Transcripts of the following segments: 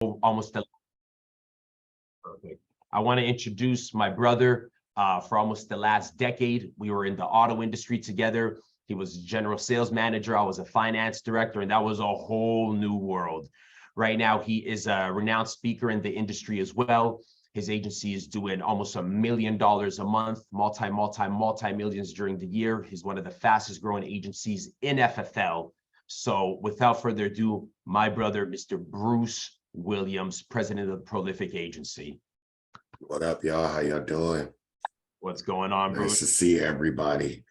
almost the perfect. I want to introduce my brother. For almost the last decade, we were in the auto industry together. He was general sales manager. I was a finance director, and that was a whole new world. Right now, he is a renowned speaker in the industry as well. His agency is doing almost $1 million a month, multi millions during the year. He's one of the fastest growing agencies in FFL. So without further ado, my brother, Mr. Bruce Williams, president of the Prolific Agency. What up, y'all? How y'all doing? What's going on, Bruce? Nice to see everybody.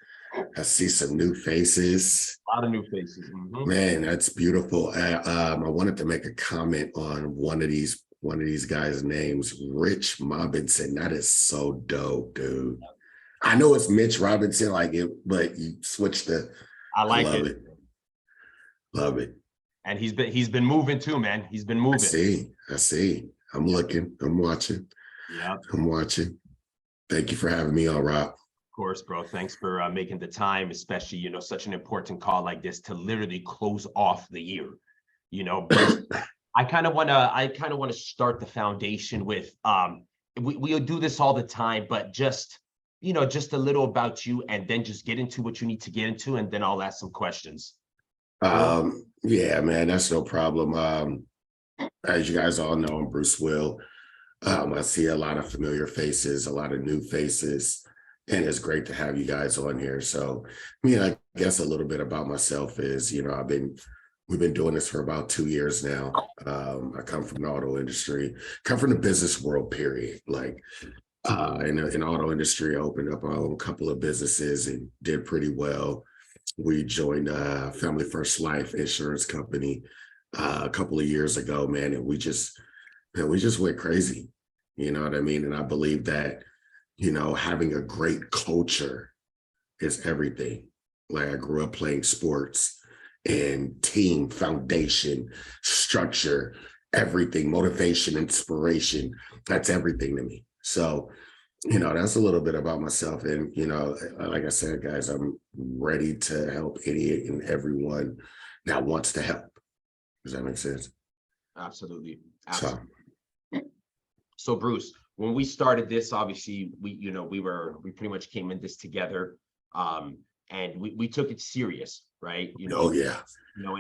I see some new faces. A lot of new faces. Mm-hmm. Man, that's beautiful. I wanted to make a comment on one of these guys' names, Rich Robinson. That is so dope, dude. I know it's Mitch Robinson, like it, but you switched the. I like love it. Love it. And he's been moving too, man. He's been moving. I see. I'm looking. I'm watching. Yeah. I'm watching. Thank you for having me on, Rob. Of course, bro. Thanks for making the time, especially, such an important call like this to literally close off the year. I kind of want to start the foundation with we do this all the time, but just a little about you, and then just get into what you need to get into, and then I'll ask some questions. Yeah, man, that's no problem. As you guys all know, I'm Bruce Will. I see a lot of familiar faces, a lot of new faces, and it's great to have you guys on here. So, I guess a little bit about myself is, we've been doing this for about 2 years now. I come from the auto industry, come from the business world, period. Like, in the auto industry, I opened up a couple of businesses and did pretty well. We joined Family First Life insurance company a couple of years ago, man, and we just went crazy. You know what I mean? And I believe that, having a great culture is everything. Like, I grew up playing sports, and team, foundation, structure, everything, motivation, inspiration, that's everything to me. So, that's a little bit about myself. And, like I said, guys, I'm ready to help any and everyone that wants to help. Does that make sense? Absolutely. So Bruce, when we started this, obviously we pretty much came in this together, and we took it serious, right? Oh yeah.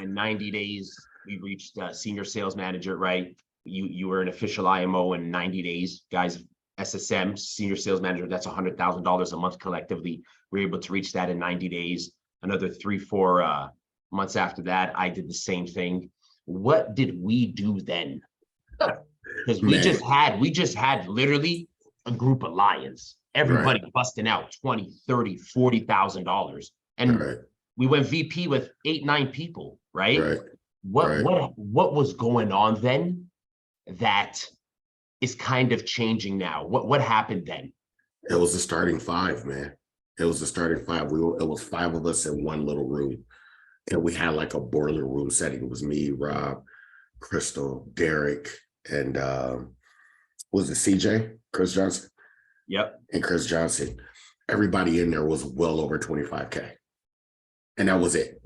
In 90 days we reached senior sales manager, right? You were an official IMO in 90 days, guys. SSM, senior sales manager, that's $100,000 a month collectively. We were able to reach that in 90 days. Another 3-4 months after that, I did the same thing. What did we do then? Because we just had literally a group of lions, everybody busting out $20, $30, $40,000, and we went VP with 8-9 people, right? What was going on then that is kind of changing now? What happened then? It was the starting five, man. It was the starting five. It was 5 of us in one little room, and we had like a boiler room setting. It was me, Rob, Crystal, Derek, and was it CJ, Chris Johnson? Yep. And Chris Johnson. Everybody in there was well over 25K, and that was it.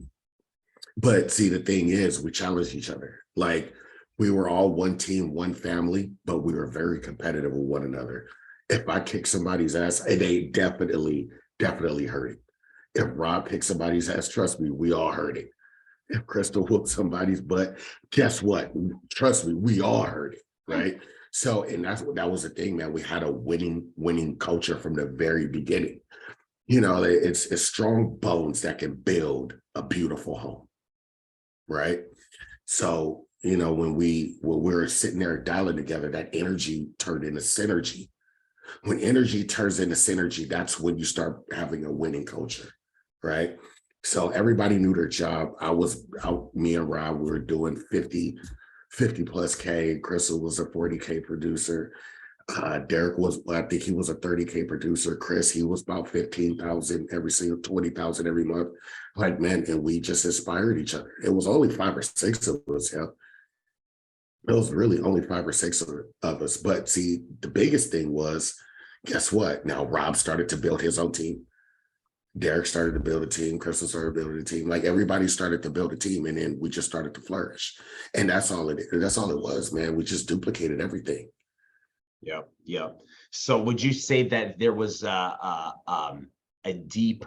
But see, the thing is, we challenged each other. Like, we were all one team, one family, but we were very competitive with one another. If I kick somebody's ass, they definitely hurt it. If Rob kicked somebody's ass, trust me, we all heard it. If Crystal whooped somebody's butt, guess what? Trust me, we all heard it, right? So, and that was the thing, man. We had a winning culture from the very beginning. It's strong bones that can build a beautiful home, right? So, when we were sitting there dialing together, that energy turned into synergy. When energy turns into synergy, that's when you start having a winning culture, right? So everybody knew their job. Me and Rob, we were doing 50 plus K. Crystal was a 40K producer. Derek I think he was a 30K producer. Chris, he was about 15,000 every single, 20,000 every month. Like, man, and we just inspired each other. It was only 5 or 6 of us, yeah. It was really only 5 or 6 of us. But see, the biggest thing was, guess what? Now Rob started to build his own team. Derek started to build a team. Crystal started building a team. Like everybody started to build a team, and then we just started to flourish. And that's all it. That's all it was, man. We just duplicated everything. Yeah, yeah. So would you say that there was a deep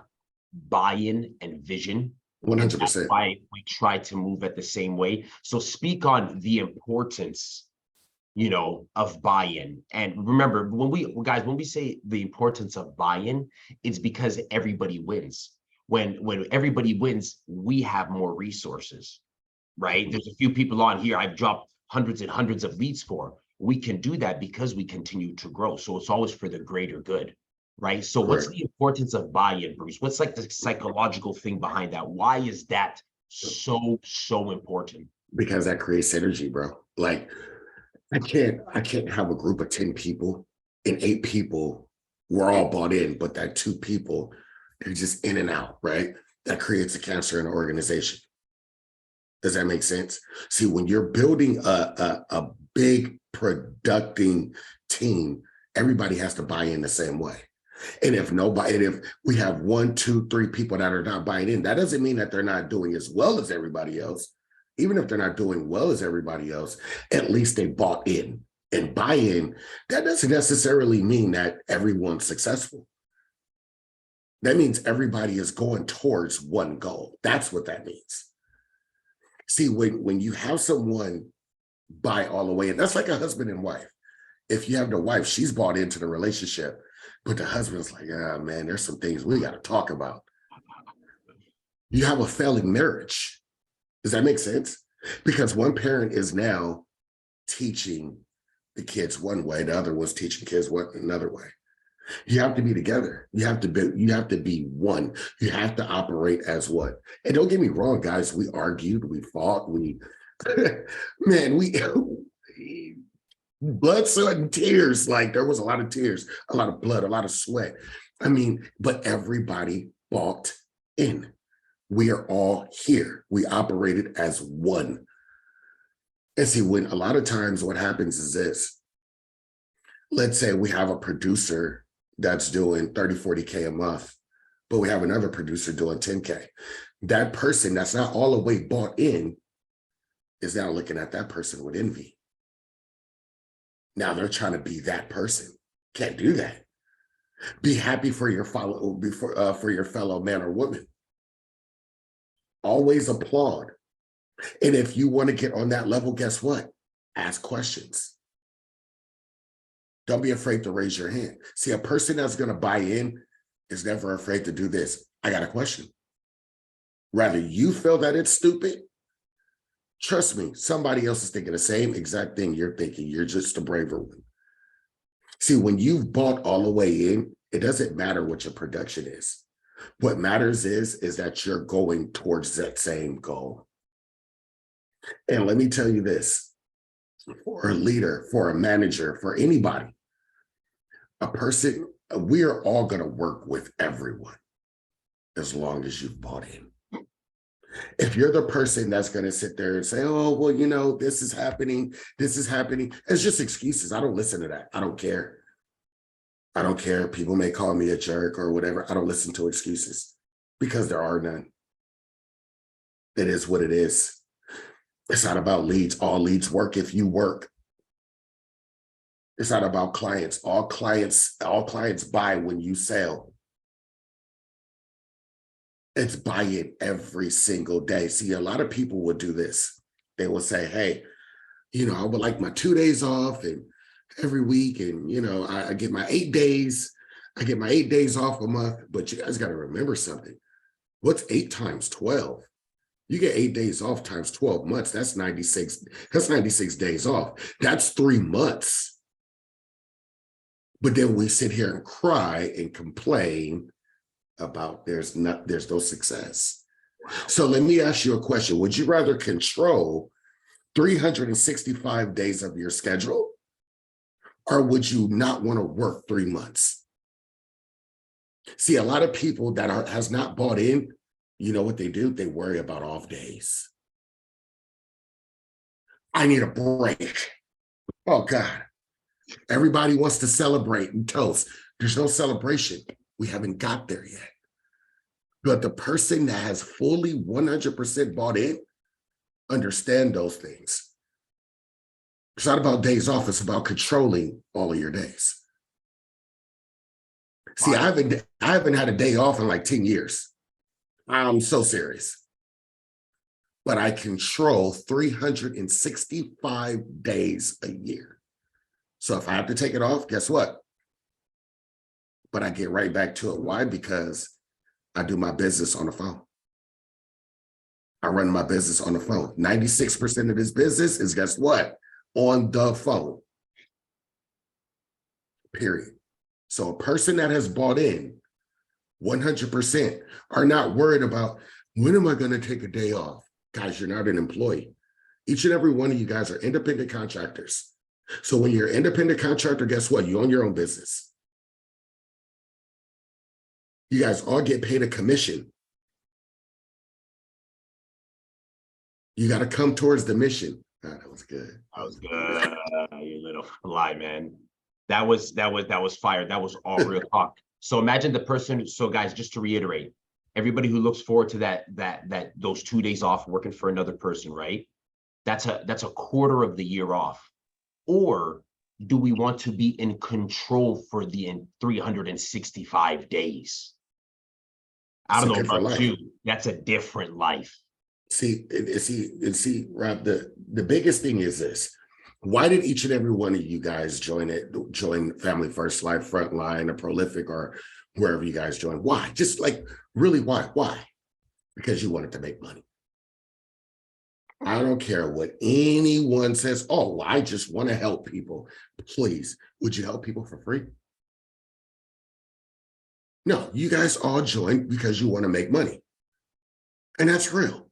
buy-in and vision? And that's 100%. why we try to move at the same way. So speak on the importance, of buy-in. And remember, when we say the importance of buy-in, it's because everybody wins. When everybody wins, we have more resources, right? There's a few people on here I've dropped hundreds and hundreds of leads for. We can do that because we continue to grow. So it's always for the greater good, right? So what's the importance of buy-in, Bruce? What's like the psychological thing behind that? Why is that so important? Because that creates energy, bro. Like I can't have a group of 10 people and 8 people we're all bought in, but that 2 people, they're just in and out, right? That creates a cancer in an organization. Does that make sense? See, when you're building a big producing team, everybody has to buy in the same way. And if we have 1, 2, 3 people that are not buying in, that doesn't mean that they're not doing as well as everybody else. Even if they're not doing well as everybody else, at least they bought in. And buy in, that doesn't necessarily mean that everyone's successful. That means everybody is going towards one goal. That's what that means. See, when you have someone buy all the way in, that's like a husband and wife. If you have the wife, she's bought into the relationship, but the husband's like, man, there's some things we got to talk about. You have a failing marriage. Does that make sense? Because one parent is now teaching the kids one way, the other one's teaching kids another way. You have to be together. You have to be one. You have to operate as one. And don't get me wrong, guys, we argued, we fought, we blood, sweat, and tears. Like there was a lot of tears, a lot of blood, a lot of sweat. I mean, but everybody bought in. We are all here. We operated as one. And see, when a lot of times what happens is this, let's say we have a producer that's doing 30, 40K a month, but we have another producer doing 10K. That person that's not all the way bought in is now looking at that person with envy. Now they're trying to be that person. Can't do that. Be happy for your for your fellow man or woman. Always applaud. And if you want to get on that level, guess what? Ask questions. Don't be afraid to raise your hand. See, a person that's going to buy in is never afraid to do this. I got a question. Rather you feel that it's stupid, trust me, somebody else is thinking the same exact thing you're thinking. You're just a braver one. See, when you've bought all the way in, it doesn't matter what your production is. What matters is that you're going towards that same goal. And let me tell you this, for a leader, for a manager, for anybody, a person, we are all going to work with everyone as long as you've bought in. If you're the person that's going to sit there and say, oh, well, this is happening, it's just excuses. I don't listen to that. I don't care. People may call me a jerk or whatever. I don't listen to excuses because there are none. It is what it is. It's not about leads. All leads work if you work. It's not about clients. All clients buy when you sell. It's buy it every single day. See, a lot of people would do this. They will say, hey, I would like my 2 days off and every week. And, I get my 8 days. I get my 8 days off a month. But you guys got to remember something. What's 8 times 12? You get 8 days off times 12 months. That's 96. That's 96 days off. That's 3 months. But then we sit here and cry and complain about there's no success. So let me ask you a question. Would you rather control 365 days of your schedule, or would you not want to work 3 months? See, a lot of people that has not bought in, you know what they do? They worry about off days. I need a break. Oh God. Everybody wants to celebrate and toast. There's no celebration. We haven't got there yet. But the person that has fully 100% bought in, understand those things. It's not about days off. It's about controlling all of your days. See, I haven't had a day off in like 10 years. I'm so serious. But I control 365 days a year. So if I have to take it off, guess what? But I get right back to it. Why? Because I do my business on the phone. I run my business on the phone. 96% of this business is, guess what? On the phone. Period. So a person that has bought in 100% are not worried about, when am I going to take a day off? Guys, you're not an employee. Each and every one of you guys are independent contractors. So when you're an independent contractor, guess what? You own your own business. You guys all get paid a commission. You got to come towards the mission. Oh, that was good. That was good. You little fly, man. That was fire. That was all real talk. So imagine the person. So guys, just to reiterate, everybody who looks forward to that those 2 days off working for another person, right? That's a quarter of the year off. Or do we want to be in control for the 365 days? I don't know about you. That's a different life. See, Rob, the biggest thing is this. Why did each and every one of you guys join Family First Life, Frontline, or Prolific, or wherever you guys join? Why? Just like, really, why? Why? Because you wanted to make money. I don't care what anyone says. Oh, I just want to help people. Please, would you help people for free? No, you guys all joined because you want to make money. And that's real.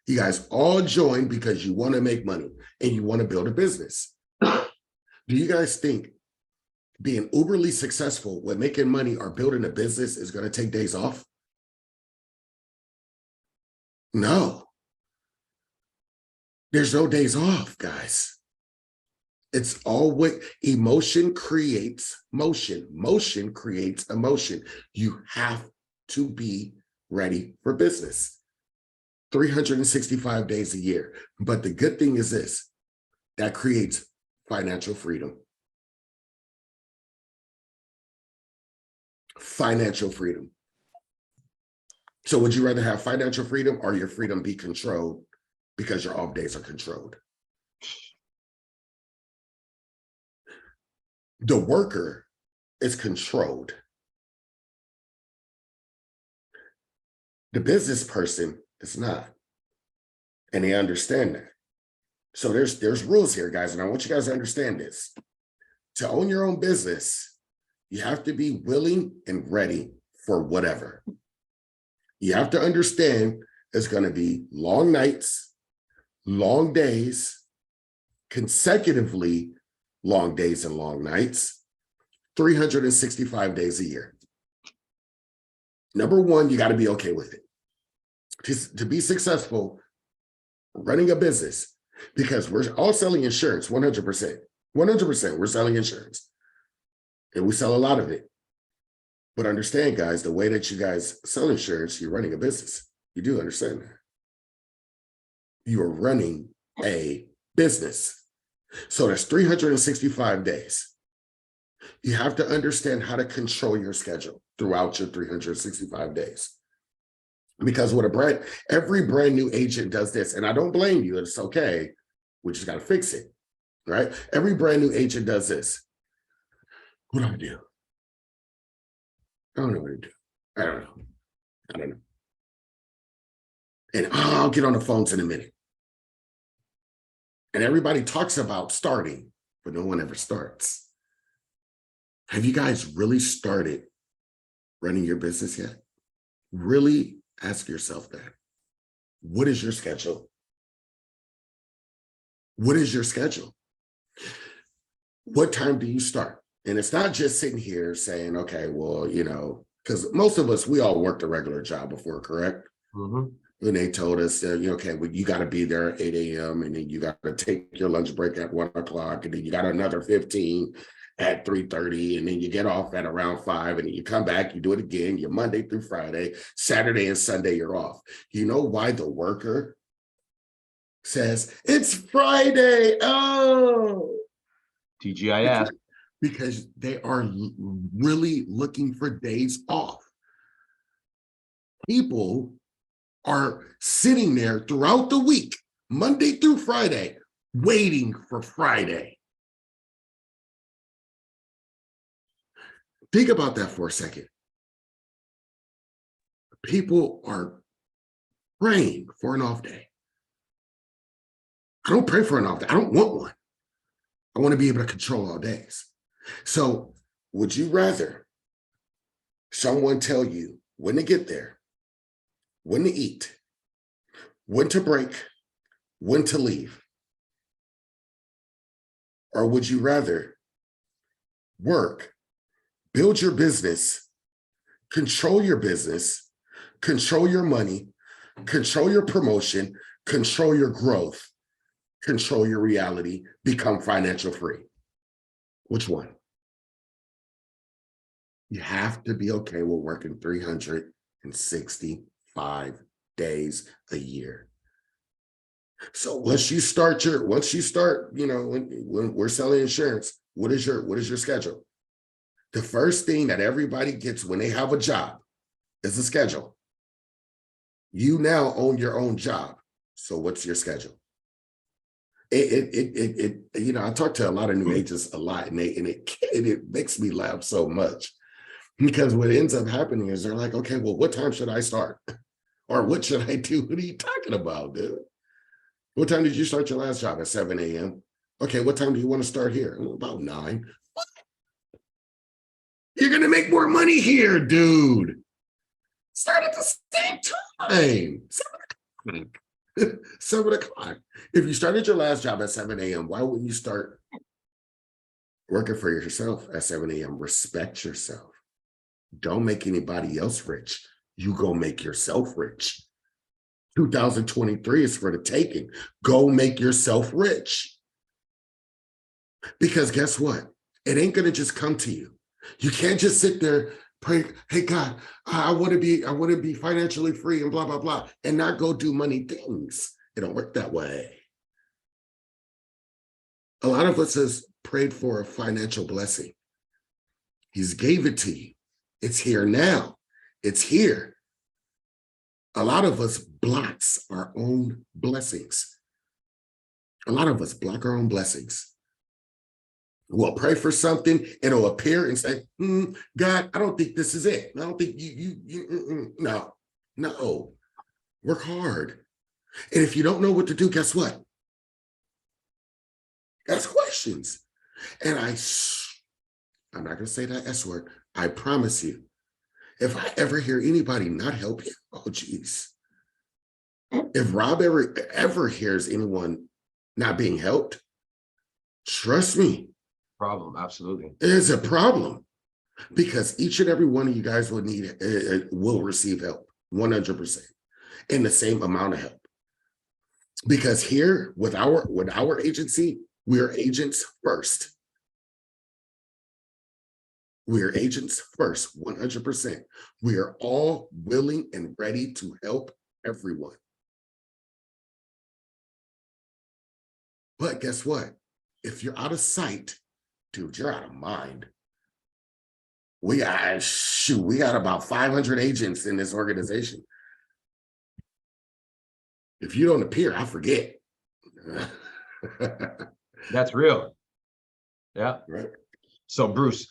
You guys all joined because you want to make money and you want to build a business. Do you guys think being uberly successful with making money or building a business is going to take days off? No. There's no days off, guys. It's always emotion creates motion. Motion creates emotion. You have to be ready for business. 365 days a year. But the good thing is this, that creates financial freedom. Financial freedom. So would you rather have financial freedom or your freedom be controlled because your off days are controlled? The worker is controlled. The business person is not. And they understand that. So there's rules here, guys, and I want you guys to understand this. To own your own business, you have to be willing and ready for whatever. You have to understand it's going to be long nights, long days, consecutively long days and long nights, 365 days a year. Number one, you got to be okay with it. To be successful running a business, because we're all selling insurance, 100%. 100%, we're selling insurance. And we sell a lot of it. But understand, guys, the way that you guys sell insurance, you're running a business. You do understand that. You are running a business. So that's 365 days. You have to understand how to control your schedule throughout your 365 days. Because with every brand new agent does this, and I don't blame you, it's okay. We just got to fix it, right? Every brand new agent does this. What do I do? I don't know what to do. I don't know. And I'll get on the phones in a minute. And everybody talks about starting, but no one ever starts. Have you guys really started running your business yet? Really ask yourself that. What is your schedule? What is your schedule? What time do you start? And it's not just sitting here saying, okay, well, you know, because most of us, we all worked a regular job before, correct? Mm-hmm. When they told us, okay, well, you got to be there at 8 a.m. and then you got to take your lunch break at 1 o'clock and then you got another 15. at 3:30, and then you get off at around 5, and you come back, you do it again. You're Monday through Friday, Saturday and Sunday you're off. You know why the worker says it's Friday? Oh, TGIF. because they are really looking for days off. People are sitting there throughout the week, Monday through Friday, waiting for Friday. Think about that for a second. People are praying for an off day. I don't pray for an off day. I don't want one. I want to be able to control all days. So would you rather someone tell you when to get there, when to eat, when to break, when to leave? Or would you rather work, build your business, control your business, control your money, control your promotion, control your growth, control your reality, become financial free? Which one? You have to be okay with working 365 days a year. So once you start, when we're selling insurance, what is your schedule? The first thing that everybody gets when they have a job is a schedule. You now own your own job. So what's your schedule? I talk to a lot of new agents a lot, and it makes me laugh so much, because what ends up happening is they're like, okay, well, what time should I start? Or what should I do? What are you talking about, dude? What time did you start your last job? At 7 a.m. Okay, what time do you want to start here? About 9. What? You're going to make more money here, dude. Start at the same time. 7 o'clock. If you started your last job at 7 a.m., why wouldn't you start working for yourself at 7 a.m.? Respect yourself. Don't make anybody else rich. You go make yourself rich. 2023 is for the taking. Go make yourself rich. Because guess what? It ain't going to just come to you. You can't just sit there, pray, hey God, I want to be financially free and blah, blah, blah, and not go do money things. It don't work that way. A lot of us has prayed for a financial blessing. He's gave it to you. It's here now. It's here. A lot of us blocks our own blessings. A lot of us block our own blessings. We'll pray for something, it'll appear and say, God, I don't think this is it. I don't think no. Work hard. And if you don't know what to do, guess what? Ask questions. And I'm not going to say that S word. I promise you, if I ever hear anybody not help you, oh, geez. If Rob ever hears anyone not being helped, trust me. Problem, absolutely. It's a problem, because each and every one of you guys will receive help 100%, and the same amount of help. Because here with our agency, we are agents first. We are agents first, 100%. We are all willing and ready to help everyone. But guess what? If you're out of sight, dude, you're out of mind. We got about 500 agents in this organization. If you don't appear, I forget. That's real. Yeah. Right. So Bruce,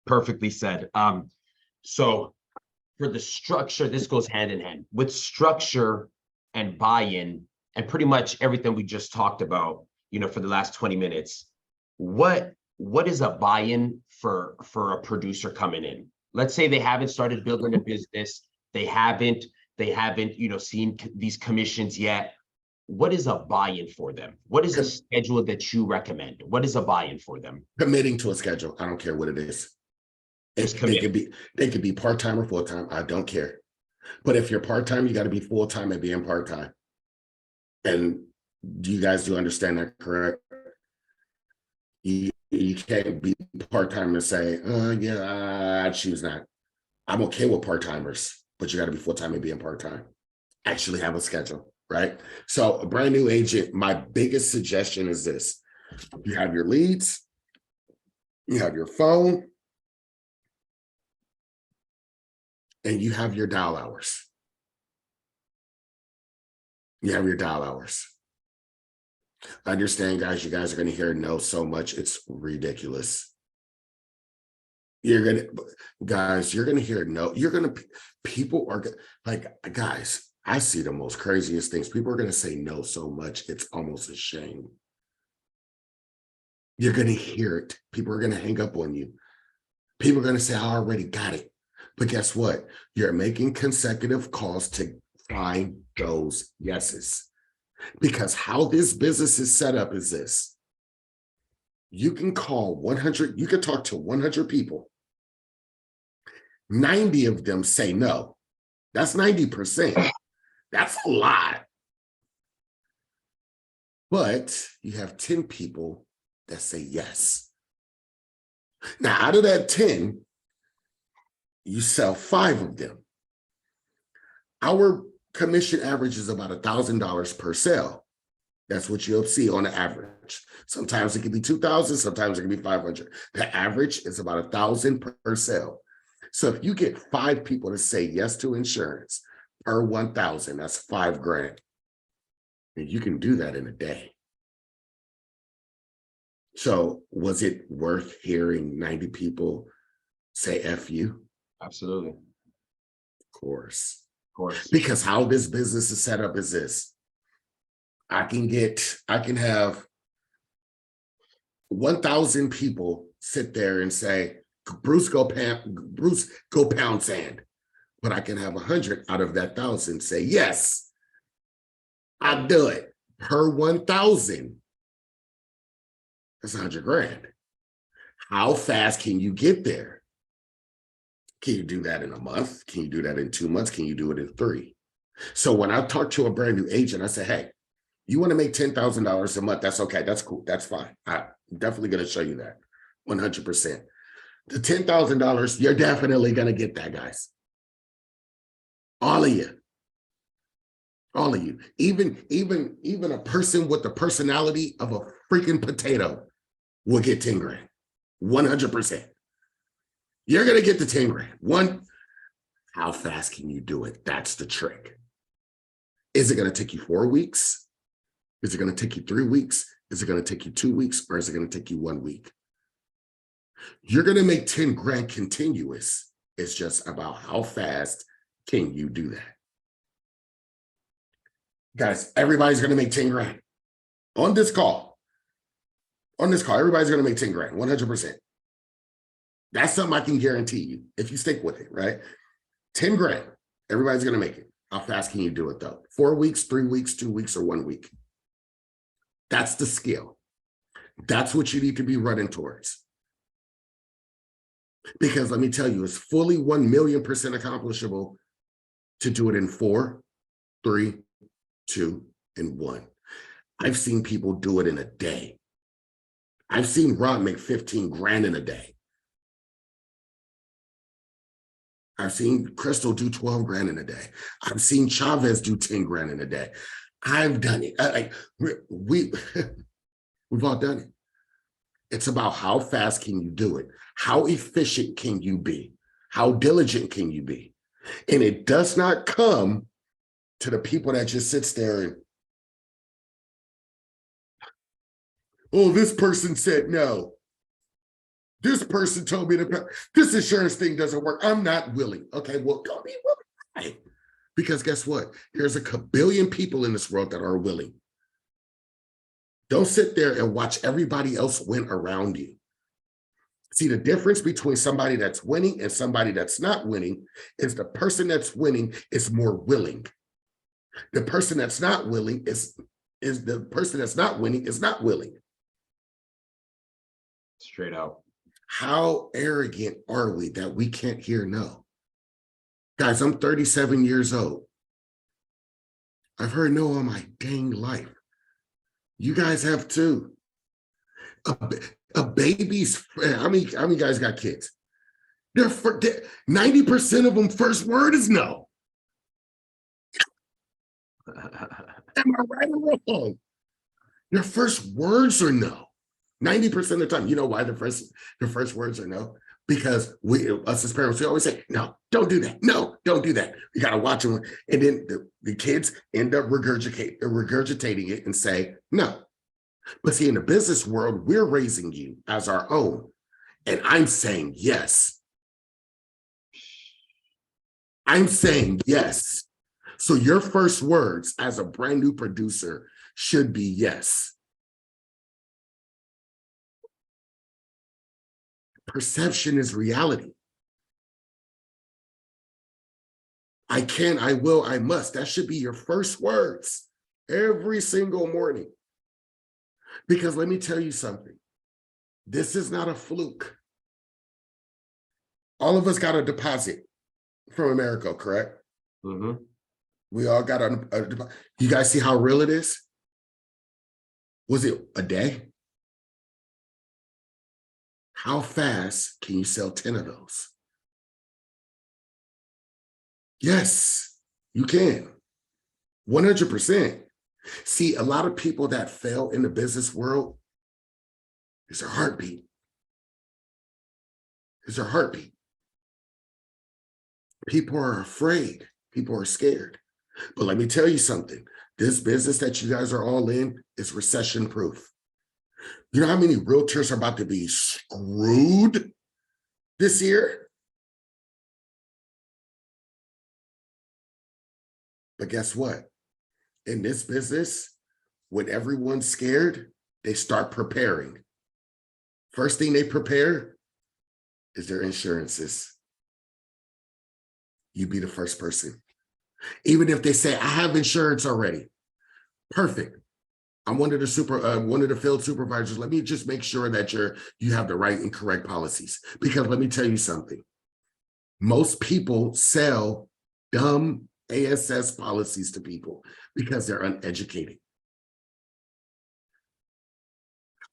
perfectly said. So for the structure, this goes hand in hand with structure and buy-in, and pretty much everything we just talked about, for the last 20 minutes. What is a buy-in for a producer coming in? Let's say they haven't started building a business. They haven't, seen these commissions yet. What is a buy-in for them? What is a schedule that you recommend? What is a buy-in for them? Committing to a schedule. I don't care what it is. They could be part-time or full-time. I don't care. But if you're part-time, you got to be full-time and being part-time. And you guys do understand that, correct? You can't be part-time and say, yeah, I choose not. I'm okay with part-timers, but you got to be full-time and being part-time. Actually have a schedule, right? So a brand new agent, my biggest suggestion is this. You have your leads, you have your phone, and you have your dial hours. You have your dial hours. Understand, guys, you guys are going to hear no so much. It's ridiculous. You're going to, guys, you're going to hear no. You're going to, people are like, guys, I see the most craziest things. People are going to say no so much. It's almost a shame. You're going to hear it. People are going to hang up on you. People are going to say, I already got it. But guess what? You're making consecutive calls to find those yeses. Because how this business is set up is this. You can call 100, you can talk to 100 people. 90 of them say no. That's 90%. That's a lot. But you have 10 people that say yes. Now, out of that 10, you sell 5 of them. Our commission average is about $1,000 per sale. That's what you'll see on the average. Sometimes it can be 2,000, sometimes it can be 500. The average is about 1,000 per sale. So if you get 5 people to say yes to insurance per 1,000, that's $5,000. And you can do that in a day. So was it worth hearing 90 people say F you? Absolutely. Of course. Course. Because how this business is set up is this. I can have 1,000 people sit there and say, Bruce, go pound sand. But I can have 100 out of that 1,000 say, yes, I'll do it. Per 1,000. That's $100,000. How fast can you get there? Can you do that in a month? Can you do that in 2 months? Can you do it in 3? So when I talk to a brand new agent, I say, hey, you want to make $10,000 a month? That's okay. That's cool. That's fine. I'm definitely going to show you that 100%. The $10,000, you're definitely going to get that, guys. All of you. All of you. Even a person with the personality of a freaking potato will get $10,000. 100%. You're going to get the $10,000. How fast can you do it? That's the trick. Is it going to take you 4 weeks? Is it going to take you 3 weeks? Is it going to take you 2 weeks? Or is it going to take you 1 week? You're going to make $10,000 continuous. It's just about how fast can you do that? Guys, everybody's going to make $10,000 on this call. On this call, everybody's going to make $10,000, 100%. That's something I can guarantee you if you stick with it, right? $10,000, everybody's going to make it. How fast can you do it though? 4 weeks, 3 weeks, 2 weeks, or 1 week? That's the skill. That's what you need to be running towards. Because let me tell you, it's fully 1,000,000% accomplishable to do it in 4, 3, 2, and 1. I've seen people do it in a day. I've seen Rob make $15,000 in a day. I've seen Crystal do $12,000 in a day. I've seen Chavez do $10,000 in a day. I've done it. We've all done it. It's about how fast can you do it? How efficient can you be? How diligent can you be? And it does not come to the people that just sits there and, oh, this person said no. This person told me this insurance thing doesn't work. I'm not willing. Okay, well, don't be willing. Right? Because guess what? There's a kabillion people in this world that are willing. Don't sit there and watch everybody else win around you. See, the difference between somebody that's winning and somebody that's not winning is the person that's winning is more willing. The person that's not willing is the person that's not winning is not willing. Straight out. How arrogant are we that we can't hear no? Guys, I'm 37 years old. I've heard no all my dang life. You guys have too. A baby's, how many guys got kids? 90% of them first word is no. Am I right or wrong? Their first words are no. 90% of the time. You know why the first words are no? Because us as parents, we always say, no, don't do that. No, don't do that. You got to watch them. And then the kids end up regurgitating it and say, no. But see, in the business world, we're raising you as our own. And I'm saying yes. I'm saying yes. So your first words as a brand new producer should be yes. Perception is reality. I can, I will, I must. That should be your first words every single morning. Because let me tell you something. This is not a fluke. All of us got a deposit from America, correct? Mm-hmm. We all got a deposit. You guys see how real it is? Was it a day? How fast can you sell 10 of those? Yes, you can. 100%. See, a lot of people that fail in the business world, it's their heartbeat. It's their heartbeat. People are afraid. People are scared. But let me tell you something. This business that you guys are all in is recession proof. You know how many realtors are about to be screwed this year? But guess what? In this business, when everyone's scared, they start preparing. First thing they prepare is their insurances. You be the first person. Even if they say, I have insurance already. Perfect. I'm one of the field supervisors. Let me just make sure that you have the right and correct policies. Because let me tell you something. Most people sell dumb ASS policies to people because they're uneducated.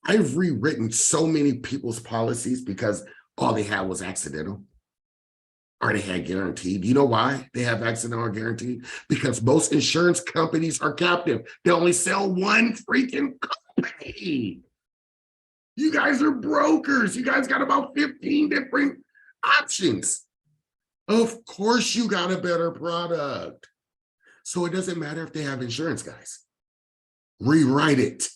I've rewritten so many people's policies because all they had was accidental or they had guaranteed. You know why they have accidental or guaranteed? Because most insurance companies are captive. They only sell one freaking company. You guys are brokers. You guys got about 15 different options. Of course you got a better product. So it doesn't matter if they have insurance, guys. Rewrite it.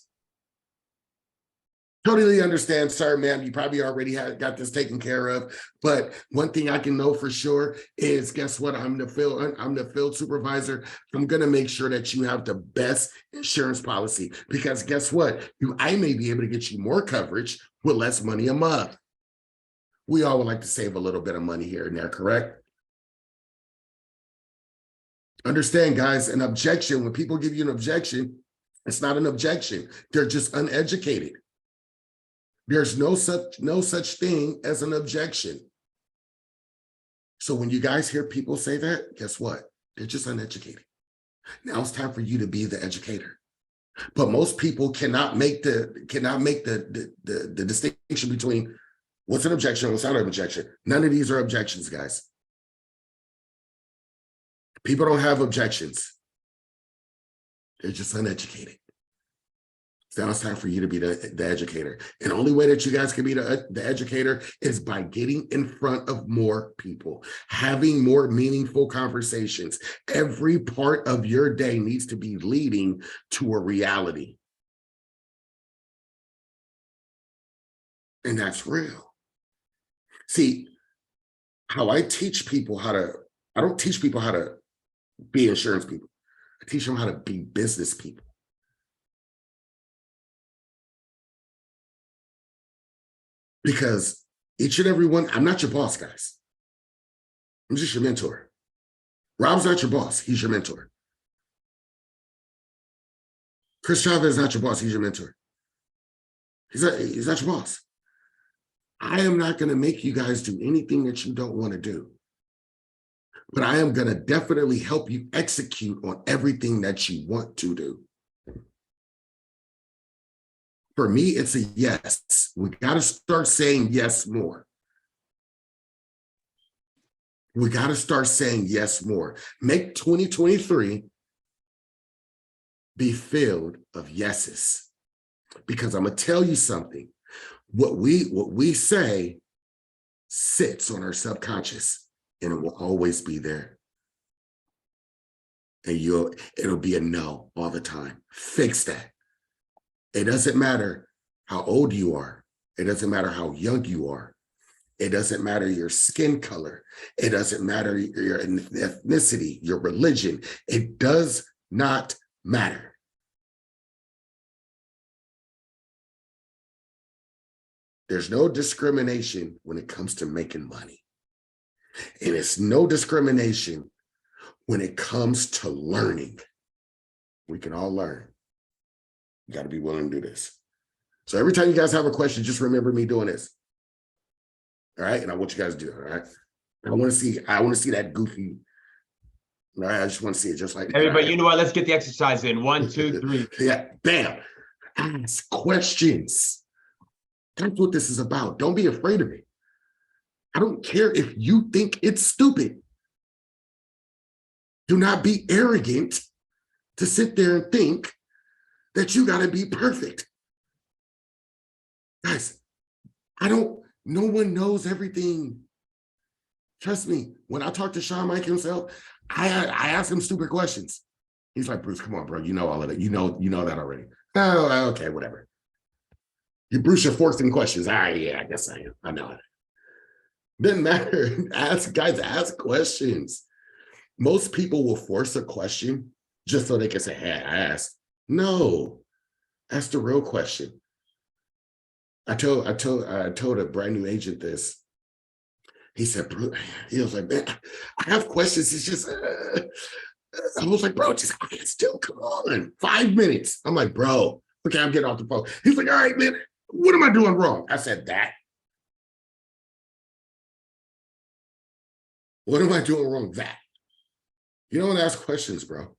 Totally understand, sir, ma'am. You probably already got this taken care of. But one thing I can know for sure is, guess what? I'm the field supervisor. I'm going to make sure that you have the best insurance policy. Because guess what? I may be able to get you more coverage with less money a month. We all would like to save a little bit of money here and there, correct? Understand, guys, an objection, when people give you an objection, it's not an objection. They're just uneducated. There's no such thing as an objection. So when you guys hear people say that, guess what? They're just uneducated. Now it's time for you to be the educator. But most people cannot make the distinction between what's an objection and what's not an objection. None of these are objections, guys. People don't have objections. They're just uneducated. So now it's time for you to be the educator. And the only way that you guys can be the educator is by getting in front of more people, having more meaningful conversations. Every part of your day needs to be leading to a reality. And that's real. See, how I teach people I don't teach people how to be insurance people. I teach them how to be business people. Because each and every one, I'm not your boss, guys. I'm just your mentor. Rob's not your boss. He's your mentor. Chris Chavez is not your boss. He's your mentor. He's not your boss. I am not going to make you guys do anything that you don't want to do. But I am going to definitely help you execute on everything that you want to do. For me, it's a yes. We got to start saying yes more. We got to start saying yes more. Make 2023 be filled of yeses. Because I'm going to tell you something. What we say sits on our subconscious, and it will always be there. And it'll be a no all the time. Fix that. It doesn't matter how old you are. It doesn't matter how young you are. It doesn't matter your skin color. It doesn't matter your ethnicity, your religion. It does not matter. There's no discrimination when it comes to making money. And it's no discrimination when it comes to learning. We can all learn. You got to be willing to do this. So every time you guys have a question, just remember me doing this. All right. And I want you guys to do it. All right. I want to see that goofy. All right. I just want to see it just like everybody. Right. You know what? Let's get the exercise in. 1, 2, 3. Yeah. Bam. Ask questions. That's what this is about. Don't be afraid of it. I don't care if you think it's stupid. Do not be arrogant to sit there and think that you got to be perfect. Guys, no one knows everything. Trust me, when I talk to Sean Mike himself, I ask him stupid questions. He's like, Bruce, come on, bro. You know all of that. You know that already. Oh, okay, whatever. Bruce, you're forcing questions. Yeah, I guess I am. I know it. Doesn't matter. Ask questions. Most people will force a question just so they can say, hey, I asked. No, ask the real question. I told a brand new agent this. He said, he was like, man, I have questions. It's just, I was like, bro, just still come on. 5 minutes. I'm like, bro, okay, I'm getting off the phone. He's like, all right, man, what am I doing wrong? I said, that. What am I doing wrong? That. You don't ask questions, bro.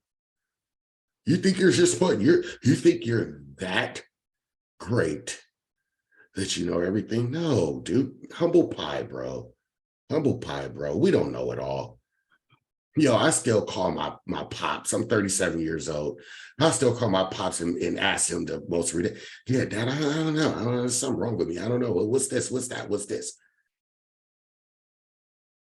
You think you're just fun. You think you're that great that you know everything? No, dude. Humble pie, bro. Humble pie, bro. We don't know it all. Yo, I still call my pops. I'm 37 years old. I still call my pops and ask him the most ridiculous. Yeah, Dad, I don't know. There's something wrong with me. I don't know. What's this? What's that? What's this?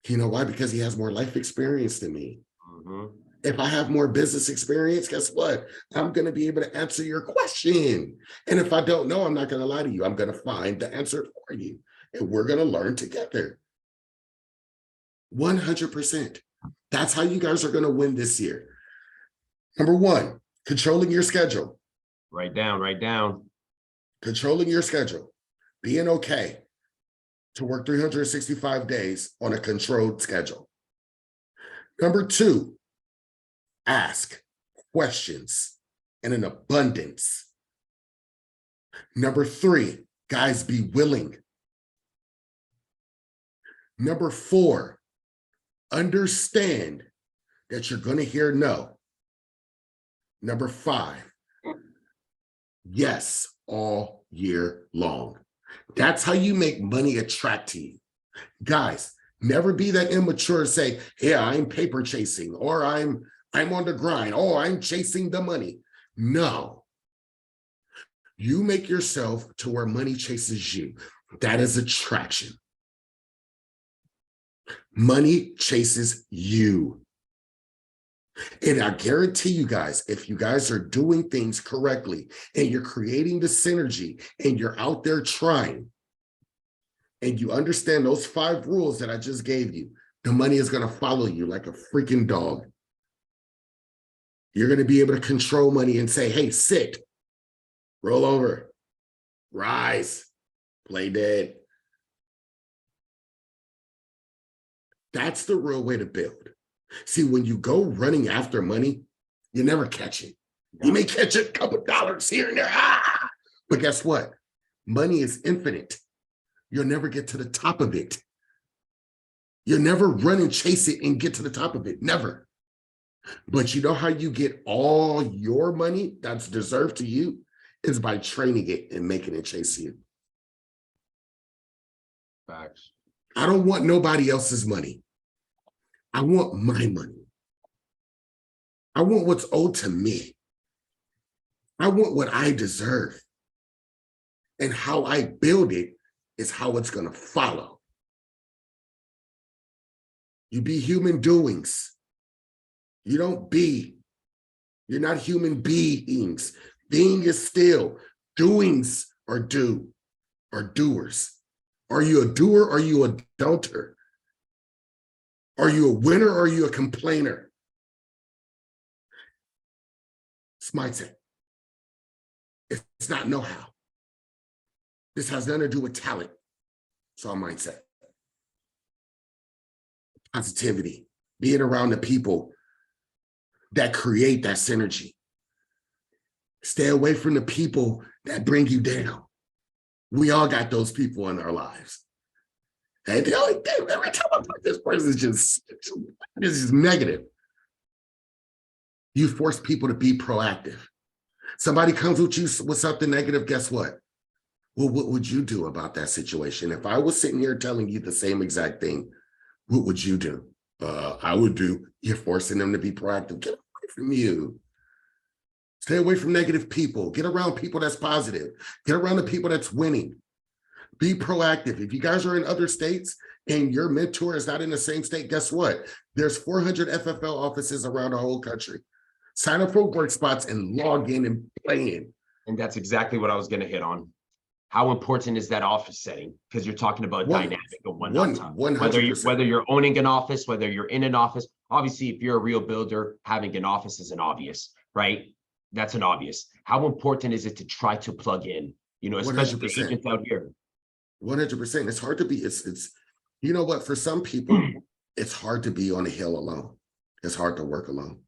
You know why? Because he has more life experience than me. Mm-hmm. If I have more business experience, guess what? I'm going to be able to answer your question. And if I don't know, I'm not going to lie to you. I'm going to find the answer for you. And we're going to learn together. 100%. That's how you guys are going to win this year. Number 1, controlling your schedule. Write down. Controlling your schedule. Being okay to work 365 days on a controlled schedule. Number 2, ask questions in an abundance. Number 3, guys, be willing. Number 4, understand that you're going to hear no. Number 5, yes, all year long. That's how you make money attract to you. Guys, never be that immature and say, yeah, I'm paper chasing, or I'm on the grind, oh, I'm chasing the money. No. You make yourself to where money chases you. That is attraction. Money chases you. And I guarantee you guys, if you guys are doing things correctly and you're creating the synergy and you're out there trying and you understand those 5 rules that I just gave you, the money is going to follow you like a freaking dog. You're going to be able to control money and say, hey, sit, roll over, rise, play dead. That's the real way to build. See, when you go running after money, you never catch it. You may catch a couple dollars here and there, but guess what? Money is infinite. You'll never get to the top of it. You'll never run and chase it and get to the top of it, never. But you know how you get all your money that's deserved to you is by training it and making it chase you. Facts. I don't want nobody else's money. I want my money. I want what's owed to me. I want what I deserve. And how I build it is how it's going to follow. You be human doings. You don't be. You're not human beings. Being is still. Doings are do, are doers. Are you a doer or are you a don'ter? Are you a winner or are you a complainer? It's mindset. It's not know-how. This has nothing to do with talent. It's all mindset. Positivity. Being around the people that create that synergy. Stay away from the people that bring you down. We all got those people in our lives. And the only thing, every time I talk, this person is just negative. You force people to be proactive. Somebody comes with you with something negative, guess what? Well, what would you do about that situation? If I was sitting here telling you the same exact thing, what would you do? I would do, you're forcing them to be proactive. Get away from you. Stay away from negative people. Get around people that's positive. Get around the people that's winning. Be proactive. If you guys are in other states and your mentor is not in the same state, guess what? There's 400 FFL offices around the whole country. Sign up for work spots and log in and play in. And that's exactly what I was going to hit on. How important is that office setting? Because you're talking about dynamic of whether you're owning an office, whether you're in an office. Obviously, if you're a real builder, having an office is an obvious, right? That's an obvious. How important is it to try to plug in? You know, especially the agents out here. 100%. It's hard to be. It's you know what? For some people, it's hard to be on a hill alone. It's hard to work alone.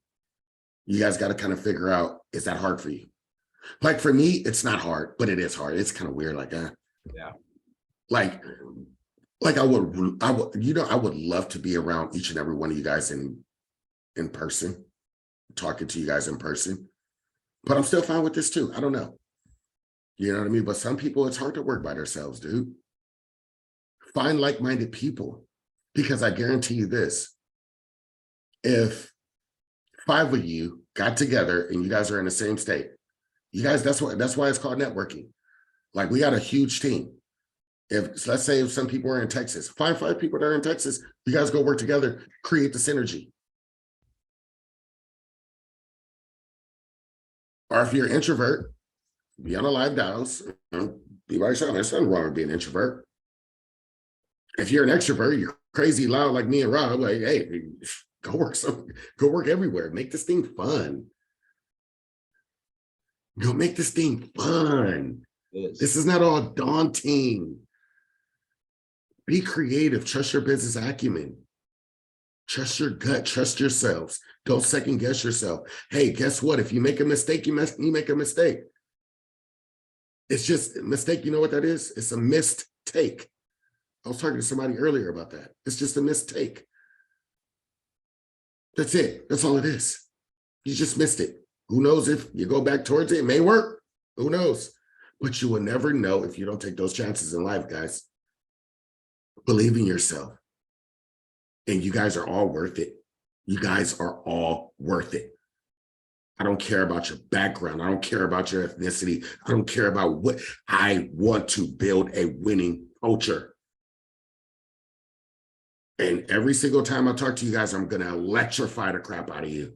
You guys got to kind of figure out, is that hard for you? Like for me, it's not hard, but it is hard. It's kind of weird. Like, yeah. Like I would, I would love to be around each and every one of you guys in person, talking to you guys in person. But I'm still fine with this too. I don't know. You know what I mean? But some people, it's hard to work by themselves, dude. Find like-minded people, because I guarantee you this. If 5 of you got together and you guys are in the same state, you guys, that's why it's called networking. Like, we got a huge team. Let's say if some people are in Texas, find 5 people that are in Texas, you guys go work together, create the synergy. Or if you're an introvert, be on a live dials, be by yourself. There's nothing wrong with being an introvert. If you're an extrovert, you're crazy loud like me and Rob, like, hey, go work everywhere. Make this thing fun. Go make this thing fun. This is not all daunting. Be creative. Trust your business acumen. Trust your gut. Trust yourselves. Don't second guess yourself. Hey, guess what? If you make a mistake, you make a mistake. It's just a mistake. You know what that is? It's a missed take. I was talking to somebody earlier about that. It's just a mistake. That's it. That's all it is. You just missed it. Who knows if you go back towards it, it may work. Who knows? But you will never know if you don't take those chances in life, guys. Believe in yourself. And you guys are all worth it. You guys are all worth it. I don't care about your background. I don't care about your ethnicity. I don't care about what. I want to build a winning culture. And every single time I talk to you guys, I'm going to electrify the crap out of you.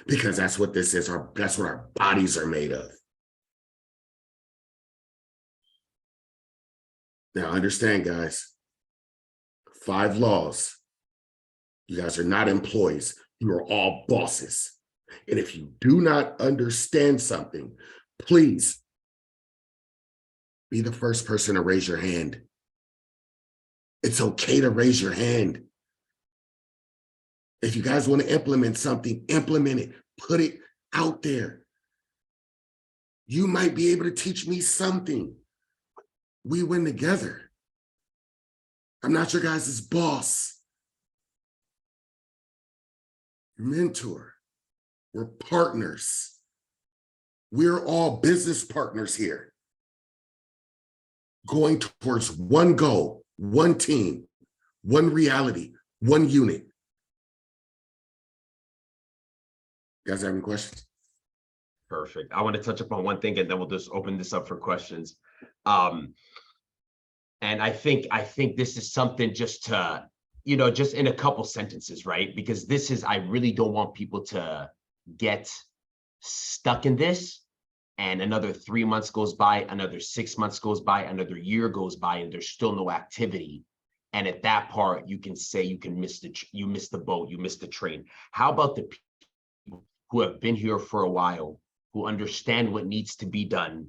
Because that's what this is. That's what our bodies are made of. Now, understand, guys. 5 laws. You guys are not employees. You are all bosses. And if you do not understand something, please be the first person to raise your hand. It's okay to raise your hand. If you guys want to implement something, implement it. Put it out there. You might be able to teach me something. We win together. I'm not your guys' boss. Mentor. We're partners. We're all business partners here, going towards one goal, one team, one reality, one unit. You guys have any questions? Perfect. I want to touch upon one thing and then we'll just open this up for questions. And I think this is something just to, just in a couple sentences, right? Because this is, I really don't want people to get stuck in this and another 3 months goes by, another 6 months goes by, another year goes by, and there's still no activity. And at that part, you can say you missed the boat, you missed the train. How about the people who have been here for a while, who understand what needs to be done,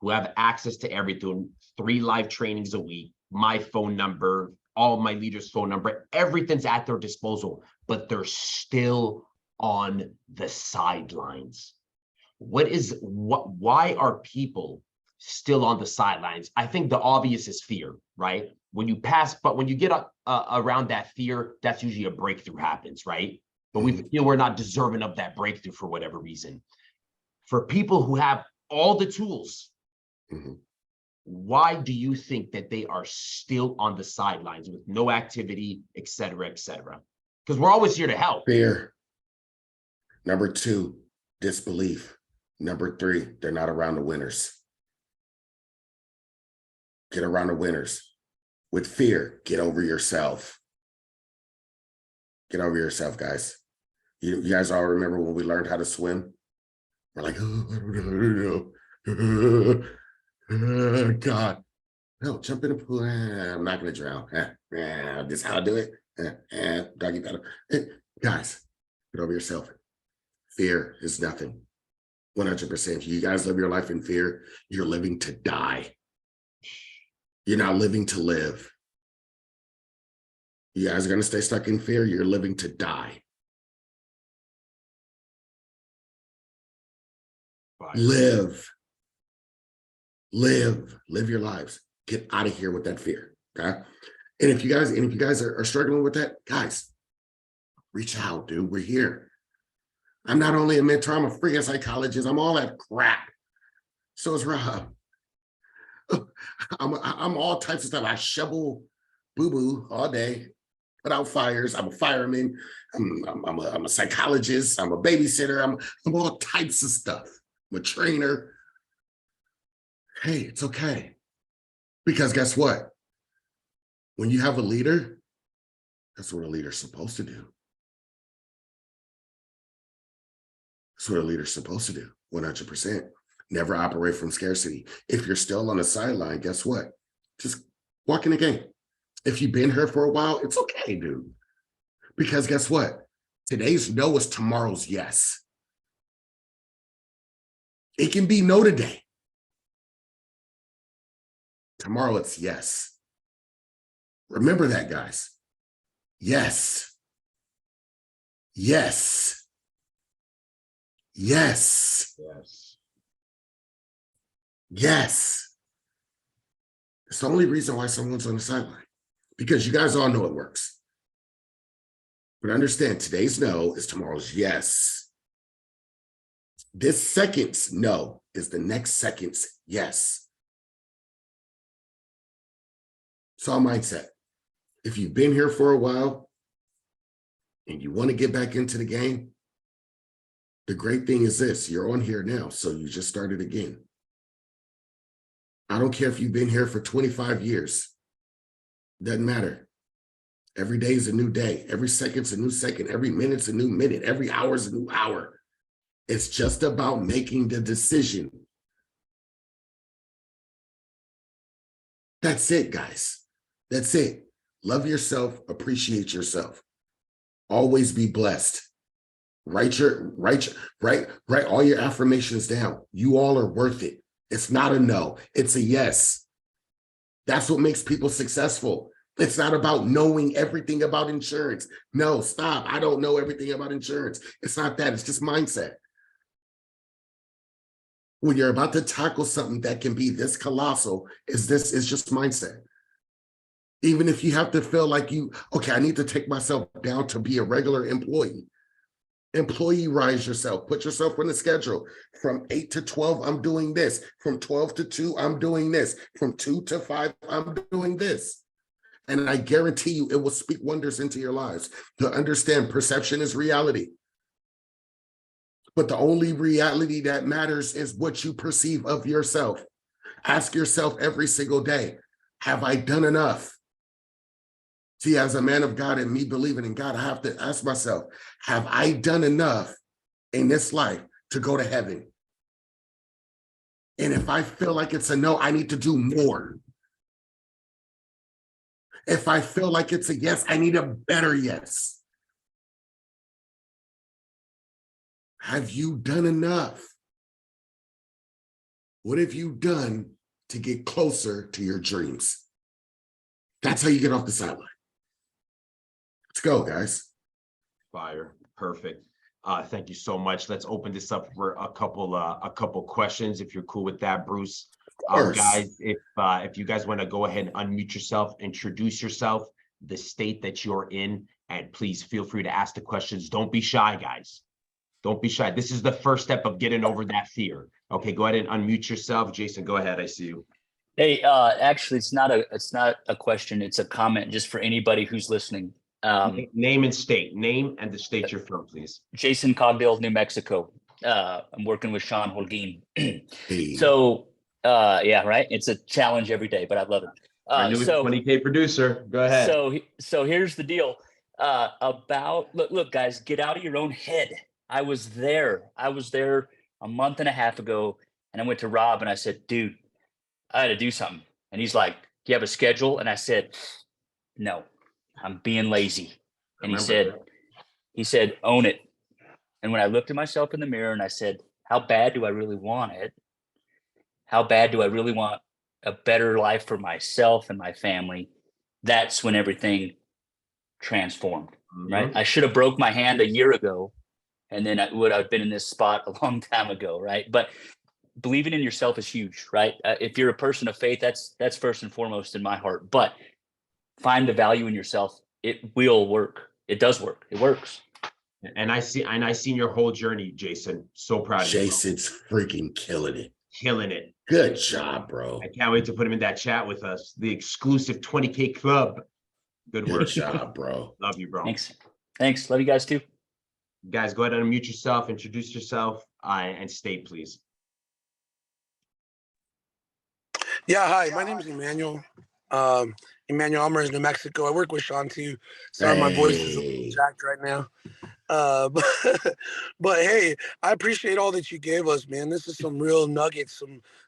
who have access to everything, 3 live trainings a week, my phone number, all my leaders' phone number, everything's at their disposal, but they're still on the sidelines. Why are people still on the sidelines? I think the obvious is fear, right? When you get around that fear, that's usually a breakthrough happens, right? But we feel we're not deserving of that breakthrough for whatever reason. For people who have all the tools, why do you think that they are still on the sidelines with no activity, et cetera, et cetera? Because we're always here to help. Fear. Number 2, disbelief. Number 3, they're not around the winners. Get around the winners. With fear, get over yourself. Get over yourself, guys. You guys all remember when we learned how to swim? We're like, oh, I don't know. God. No, jump in the pool. I'm not going to drown. This is how I do it. Doggy paddle. Guys, get over yourself. Fear is nothing. 100%. If you guys live your life in fear, you're living to die. You're not living to live. You guys are going to stay stuck in fear. You're living to die. Live your lives. Get out of here with that fear. Okay. And if you guys are struggling with that, guys, reach out, dude. We're here. I'm not only a mentor, I'm a freaking psychologist. I'm all that crap. So is Rob. I'm all types of stuff. I shovel boo-boo all day, put out fires. I'm a fireman. I'm a psychologist. I'm a babysitter. I'm all types of stuff. I'm a trainer. Hey, it's okay. Because guess what? When you have a leader, that's what a leader's supposed to do. That's what a leader's supposed to do, 100%. Never operate from scarcity. If you're still on the sideline, guess what? Just walk in the game. If you've been here for a while, it's okay, dude. Because guess what? Today's no is tomorrow's yes. It can be no today. Tomorrow it's yes. Remember that, guys. Yes. Yes. Yes. Yes. Yes. It's the only reason why someone's on the sideline. Because you guys all know it works. But understand, today's no is tomorrow's yes. This second's no is the next second's yes. It's all mindset. If you've been here for a while and you want to get back into the game, the great thing is this, you're on here now, so you just started again. I don't care if you've been here for 25 years. Doesn't matter. Every day is a new day. Every second's a new second. Every minute's a new minute. Every hour's a new hour. It's just about making the decision. That's it, guys. That's it. Love yourself. Appreciate yourself. Always be blessed. Write all your affirmations down. You all are worth it. It's not a no. It's a yes. That's what makes people successful. It's not about knowing everything about insurance. No, stop. I don't know everything about insurance. It's not that. It's just mindset. When you're about to tackle something that can be this colossal, it's just mindset. Even if you have to feel like okay, I need to take myself down to be a regular employee. Employee-rise yourself. Put yourself on the schedule. From 8 to 12, I'm doing this. From 12 to 2, I'm doing this. From 2 to 5, I'm doing this. And I guarantee you, it will speak wonders into your lives. To understand, perception is reality. But the only reality that matters is what you perceive of yourself. Ask yourself every single day, have I done enough? See, as a man of God and me believing in God, I have to ask myself, have I done enough in this life to go to heaven? And if I feel like it's a no, I need to do more. If I feel like it's a yes, I need a better yes. Have you done enough? What have you done to get closer to your dreams? That's how you get off the sideline. Let's go, guys. Fire. Perfect. Thank you so much. Let's open this up for a couple questions, if you're cool with that, Bruce. Guys, if you guys want to go ahead and unmute yourself, introduce yourself, the state that you're in, and please feel free to ask the questions. Don't be shy, guys. Don't be shy. This is the first step of getting over that fear. Okay, go ahead and unmute yourself. Jason, go ahead. I see you. Hey, actually, it's not a question. It's a comment just for anybody who's listening. Name and state. Name and the state you're from, please. Jason Cogdale, New Mexico. I'm working with Sean Holguin. Hey. So, yeah, right. It's a challenge every day, but I love it. Our new 20K producer. Go ahead. So here's the deal. Look, guys, get out of your own head. I was there a month and a half ago, and I went to Rob and I said, dude, I had to do something. And he's like, do you have a schedule? And I said, no, I'm being lazy. And he said, own it. And when I looked at myself in the mirror and I said, how bad do I really want it? How bad do I really want a better life for myself and my family? That's when everything transformed, right? I should have broke my hand a year ago, and then I would have been in this spot a long time ago, right? But believing in yourself is huge, right? If you're a person of faith, that's first and foremost in my heart. But find the value in yourself. It will work. It does work. It works. And I seen your whole journey, Jason. So proud of you. Jason's freaking killing it. Killing it. Good job, bro. I can't wait to put him in that chat with us. The exclusive 20K club. Good work. Good job, bro. Love you, bro. Thanks. Love you guys too. Guys, go ahead and unmute yourself, introduce yourself, and state, please. Yeah, hi. My name is Emmanuel. Emmanuel Alvarez, New Mexico. I work with Sean too. Sorry, my voice is a little jacked right now. But hey, I appreciate all that you gave us, man. This is some real nuggets,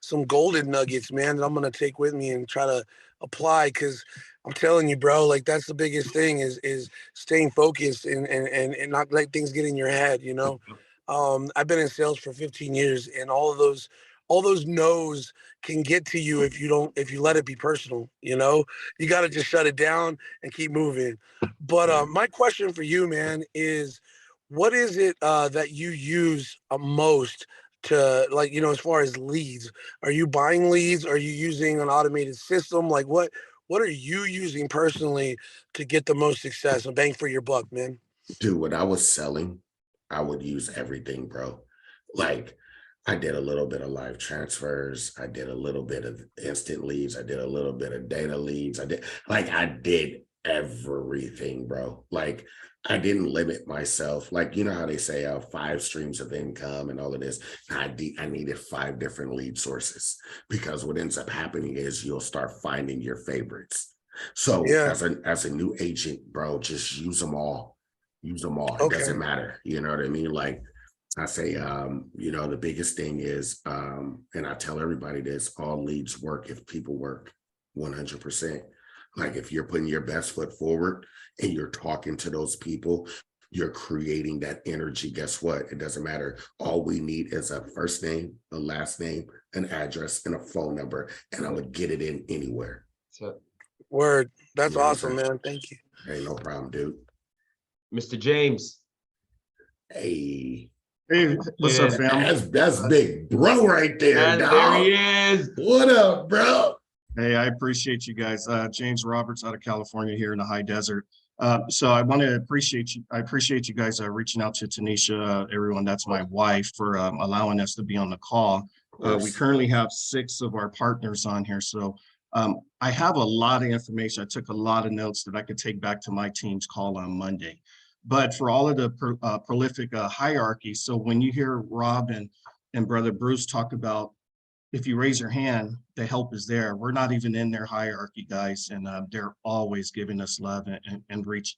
some golden nuggets, man, that I'm gonna take with me and try to apply. Because I'm telling you, bro, like that's the biggest thing is staying focused and not let things get in your head. You know, I've been in sales for 15 years, and all those no's can get to you if you let it be personal. You know, you got to just shut it down and keep moving. But my question for you, man, is what is it that you use most to, like, you know, as far as leads? Are you buying leads? Are you using an automated system? Like what are you using personally to get the most success and bang for your buck, man? Dude, when I was selling, I would use everything, bro. Like, I did a little bit of live transfers. I did a little bit of instant leads. I did a little bit of data leads. I did everything, bro. Like, I didn't limit myself. Like, you know how they say 5 streams of income and all of this. I needed 5 different lead sources, because what ends up happening is you'll start finding your favorites. So yeah, as a new agent, bro, just use them all. Use them all. Okay. It doesn't matter. You know what I mean? Like, I say, you know, the biggest thing is, and I tell everybody this, all leads work if people work 100%. Like, if you're putting your best foot forward and you're talking to those people, you're creating that energy. Guess what? It doesn't matter. All we need is a first name, a last name, an address, and a phone number, and I'm going to get it in anywhere. So, word. That's awesome, man. Thank you. Hey, no problem, dude. Mr. James. Hey, what's up, fam? That's big bro right there. And there he is. What up, bro? Hey, I appreciate you guys. James Roberts out of California here in the high desert. So I want to appreciate you. I appreciate you guys reaching out to Tanisha, everyone. That's my wife, for allowing us to be on the call. We currently have 6 of our partners on here. So I have a lot of information. I took a lot of notes that I could take back to my team's call on Monday. But for all of the prolific hierarchy, so when you hear Rob and Brother Bruce talk about, if you raise your hand, the help is there. We're not even in their hierarchy, guys, and they're always giving us love and reach,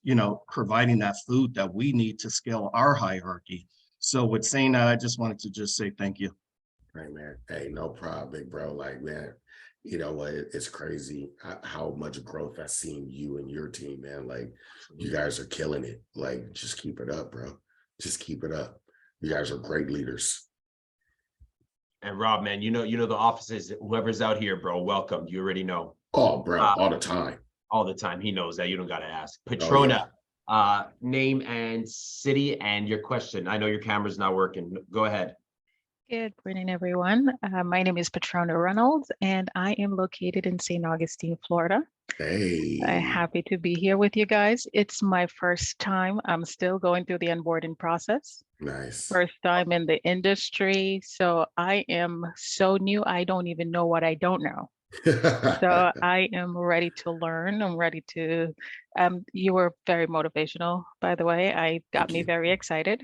providing that food that we need to scale our hierarchy. So with saying that, I just wanted to just say thank you. Right, man. Hey, no problem, big bro. Like, man, you know what? It's crazy how much growth I've seen you and your team, man. Like, you guys are killing it. Like, just keep it up, bro. Just keep it up. You guys are great leaders. And Rob, man, you know the offices, whoever's out here, bro, welcome. You already know. Oh, bro, all the time. All the time. He knows that. You don't got to ask. Patrona, name and city and your question. I know your camera's not working. Go ahead. Good morning, everyone. My name is Patrona Reynolds, and I am located in St. Augustine, Florida. Hey. I'm happy to be here with you guys. It's my first time. I'm still going through the onboarding process. Nice. First time in the industry. So I am so new. I don't even know what I don't know. So I am ready to learn. I'm ready to, you were very motivational, by the way. I got me very excited.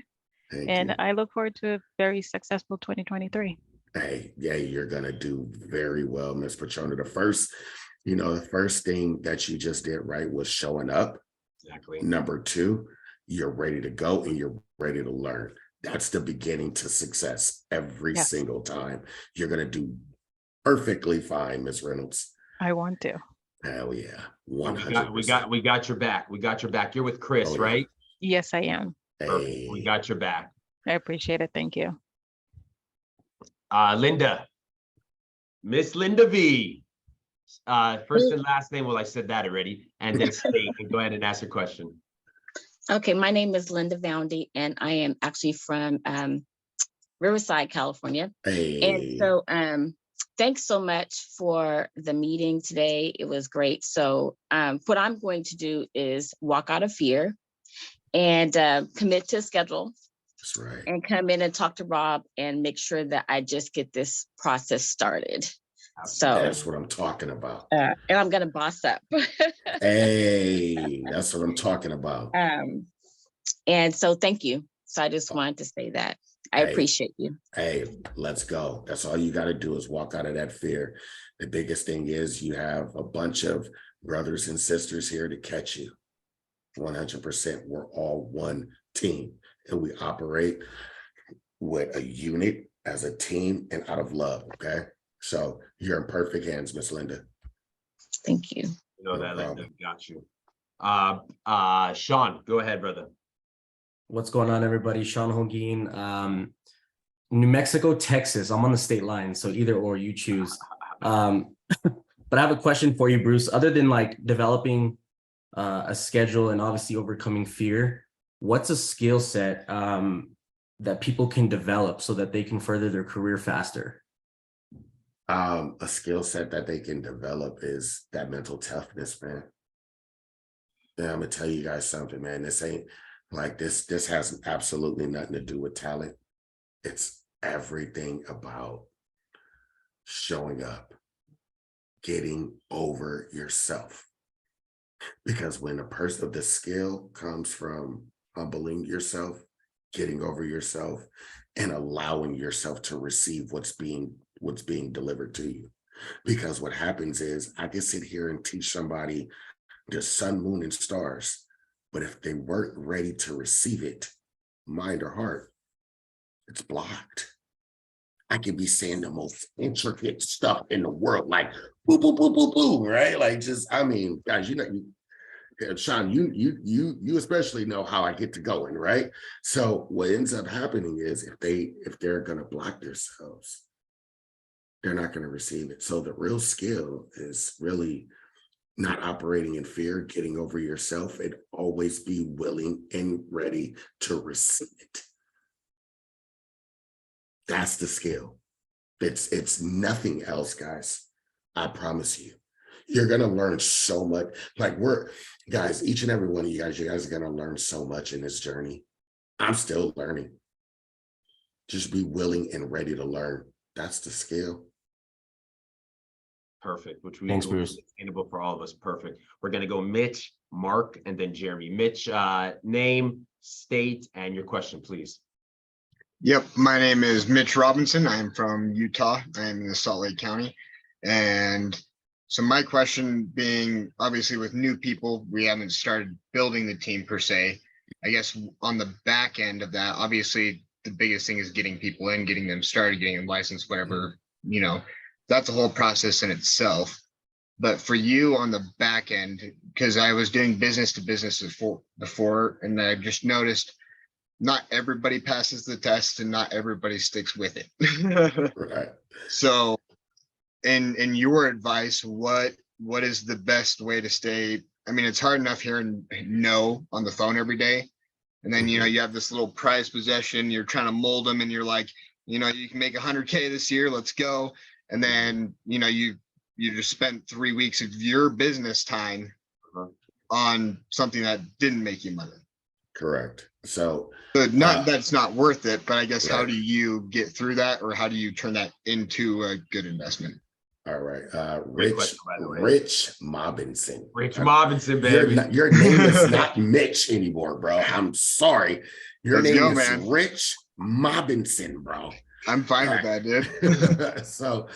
And I look forward to a very successful 2023. Hey, yeah, you're going to do very well, Ms. Patrona. The first thing that you just did right was showing up. Exactly. Number 2, you're ready to go and you're ready to learn. That's the beginning to success every single time. You're going to do perfectly fine, Ms. Reynolds. I want to. Hell yeah. 100%. We got your back. We got your back. You're with Chris, right? Yes, I am. Hey. We got your back. I appreciate it. Thank you. Linda. Miss Linda V. First and last name. Well, I said that already. And then state and go ahead and ask your question. Okay, my name is Linda Voundy, and I am actually from Riverside, California. Hey. And so thanks so much for the meeting today. It was great. So what I'm going to do is walk out of fear and commit to a schedule. That's right. And come in and talk to Rob and make sure that I just get this process started. So that's what I'm talking about. And I'm going to boss up. Hey, that's what I'm talking about. And so thank you. So I just wanted to say that. I appreciate you. Hey, let's go. That's all you got to do is walk out of that fear. The biggest thing is you have a bunch of brothers and sisters here to catch you. 100%. We're all one team and we operate with a unit as a team and out of love. Okay. So you're in perfect hands, Miss Linda. Thank you. You know that, Linda. Got you. Sean, go ahead, brother. What's going on, everybody? Sean Holguin, New Mexico, Texas. I'm on the state line, so either or you choose. But I have a question for you, Bruce. Other than like developing a schedule and obviously overcoming fear, what's a skill set that people can develop so that they can further their career faster? A skill set that they can develop is that mental toughness, man. And I'm gonna tell you guys something, man. This ain't like this has absolutely nothing to do with talent. It's everything about showing up, getting over yourself. Because when a person, the skill comes from humbling yourself, getting over yourself, and allowing yourself to receive what's being delivered to you. Because what happens is I can sit here and teach somebody the sun, moon, and stars, but if they weren't ready to receive it, mind or heart, it's blocked. I could be saying the most intricate stuff in the world, like boo, boo, boo, boo, boo, right? Like just, I mean, guys, you know, Sean, you especially know how I get to going, right? So what ends up happening is if they're gonna block themselves, they're not gonna receive it. So the real skill is really not operating in fear, getting over yourself, and always be willing and ready to receive it. That's the skill. It's nothing else, guys. I promise you. You're gonna learn so much. Like guys, each and every one of you guys are gonna learn so much in this journey. I'm still learning. Just be willing and ready to learn. That's the skill. Perfect, which we Thanks, will be Bruce. sustainable for all of us. Perfect. We're gonna go Mitch, Mark, and then Jeremy. Mitch, name, state, and your question, please. Yep, my name is Mitch Robinson. I'm from Utah. I'm in the Salt Lake County. And so my question being, obviously with new people, we haven't started building the team per se. I guess on the back end of that, obviously the biggest thing is getting people in, getting them started, getting them licensed, whatever, you know, that's a whole process in itself. But for you on the back end, because I was doing business to business before, and I just noticed not everybody passes the test and not everybody sticks with it. Right. So in your advice, what is the best way to stay? I mean, it's hard enough hearing no on the phone every day. And then, you know, you have this little prized possession, you're trying to mold them and you're like, you know, you can make 100K this year, let's go. And then, you know, you just spent 3 weeks of your business time on something that didn't make you money. Correct. So that's not worth it, but I guess right. how do you get through that, or how do you turn that into a good investment? All right. Great question, by the way. Rich Mobinson. Rich Mobinson, baby. Your name is not Mitch anymore, bro. I'm sorry. Your Let's name go, is man. Rich Mobinson, bro. I'm fine with that, dude. So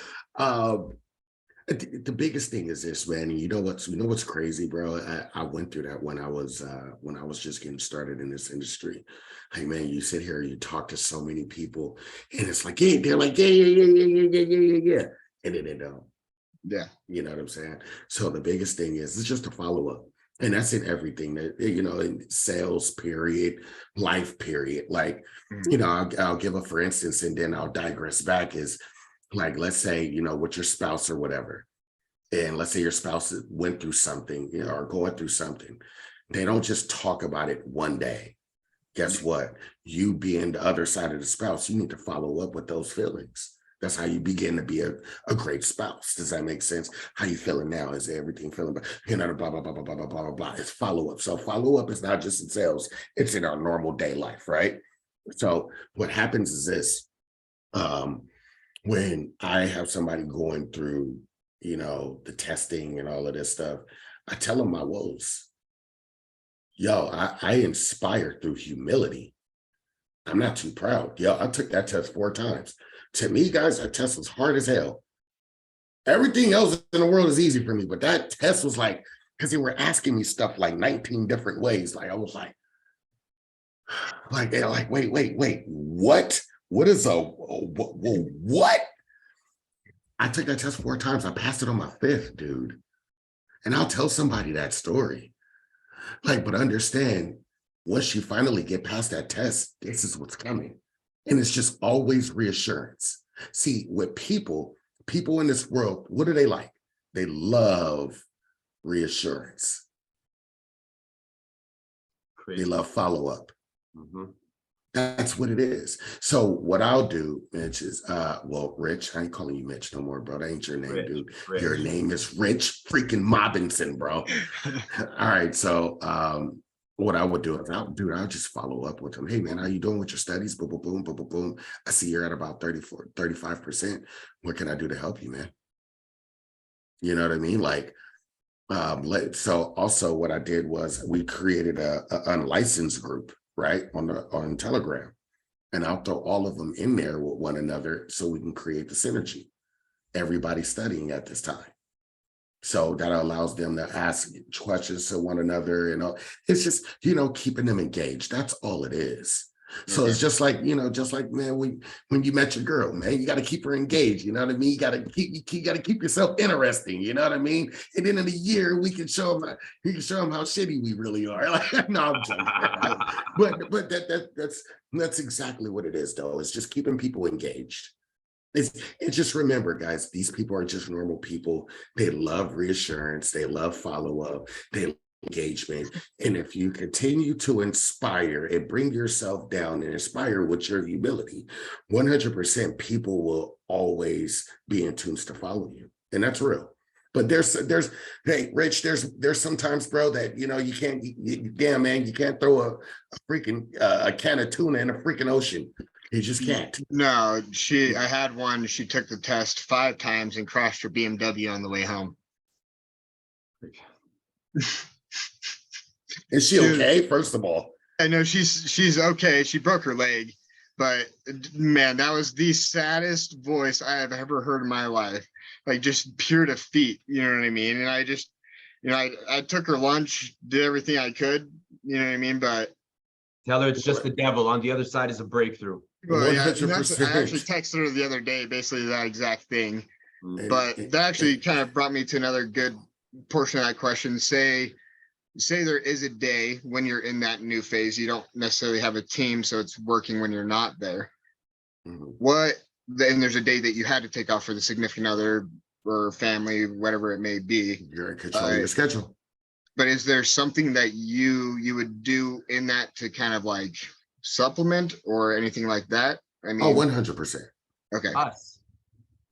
the biggest thing is this, man. You know what's crazy, bro? I went through that when I was just getting started in this industry. Hey man, you sit here, you talk to so many people, and it's like, yeah, they're like, yeah. And then they don't. Yeah. You know what I'm saying? So the biggest thing is it's just a follow-up. And that's in everything that, you know, in sales period, life period. Like, you know, I'll give a for instance, and then I'll digress back is like, let's say, you know, with your spouse or whatever. And let's say your spouse went through something, you know, or going through something. They don't just talk about it one day. Guess what? You being the other side of the spouse, you need to follow up with those feelings. That's how you begin to be a great spouse. Does that make sense? How you feeling now? Is everything feeling, you know, blah, blah, blah, blah, blah, blah, blah, blah. It's follow-up. So follow-up is not just in sales. It's in our normal day life, right? So what happens is this, when I have somebody going through, you know, the testing and all of this stuff, I tell them my woes. Yo, I inspire through humility. I'm not too proud. Yo, I took that test 4 times. To me, guys, that test was hard as hell. Everything else in the world is easy for me, but that test was like, because they were asking me stuff like 19 different ways. Like I was like, wait, what? What is what? I took that test 4 times. I passed it on my 5th, dude. And I'll tell somebody that story. Like, but understand, once you finally get past that test, this is what's coming. And it's just always reassurance. See, with people in this world, what do they like? They love reassurance. Crazy. They love follow-up. That's what it is. So what I'll do, Mitch, is, well, Rich, I ain't calling you Mitch no more, bro. That ain't your name, Rich, dude. Rich. Your name is Rich freaking Mobinson, bro. All right, so what I would do is I'll just follow up with him. Hey man, how you doing with your studies? Boom, boom, boom, boom, boom, boom. I see you're at about 35%. What can I do to help you, man? You know what I mean? Like, so also what I did was we created a unlicensed group, right? On Telegram. And I'll throw all of them in there with one another so we can create the synergy. Everybody's studying at this time. So that allows them to ask questions to one another, and it's just, you know, keeping them engaged. That's all it is. So it's just like, you know, man, when you met your girl, man, you got to keep her engaged. You know what I mean? You got to keep yourself interesting. You know what I mean? And then in a year, we can show them how shitty we really are. Like, no, I'm joking. but that's exactly what it is, though. It's just keeping people engaged. It's just remember, guys, these people are just normal people. They love reassurance. They love follow-up. They love engagement. And if you continue to inspire and bring yourself down and inspire with your humility, 100% people will always be in tune to follow you. And that's real. But hey, Rich, there's sometimes, bro, that, you can't, damn, man, you can't throw a freaking a can of tuna in a freaking ocean. You just can't. No, I had one, she took the test 5 times and crashed her BMW on the way home. Is she okay? First of all, I know she's okay. She broke her leg, but man, that was the saddest voice I have ever heard in my life. Like just pure defeat, you know what I mean? And I just, I took her lunch, did everything I could, you know what I mean? But Tell her it's just the devil. On the other side is a breakthrough. well, yeah, and I 100%. actually texted her the other day, basically that exact thing. But And- that actually kind of brought me to another good portion of that question. Say there is a day when you're in that new phase, you don't necessarily have a team, so it's working when you're not there. Mhm. Then there's a day that you had to take off for the significant other or family, whatever it may be. You're in control of your schedule. But is there something that you would do in that to kind of like supplement or anything like that? I mean, Oh, 100%. okay. Us.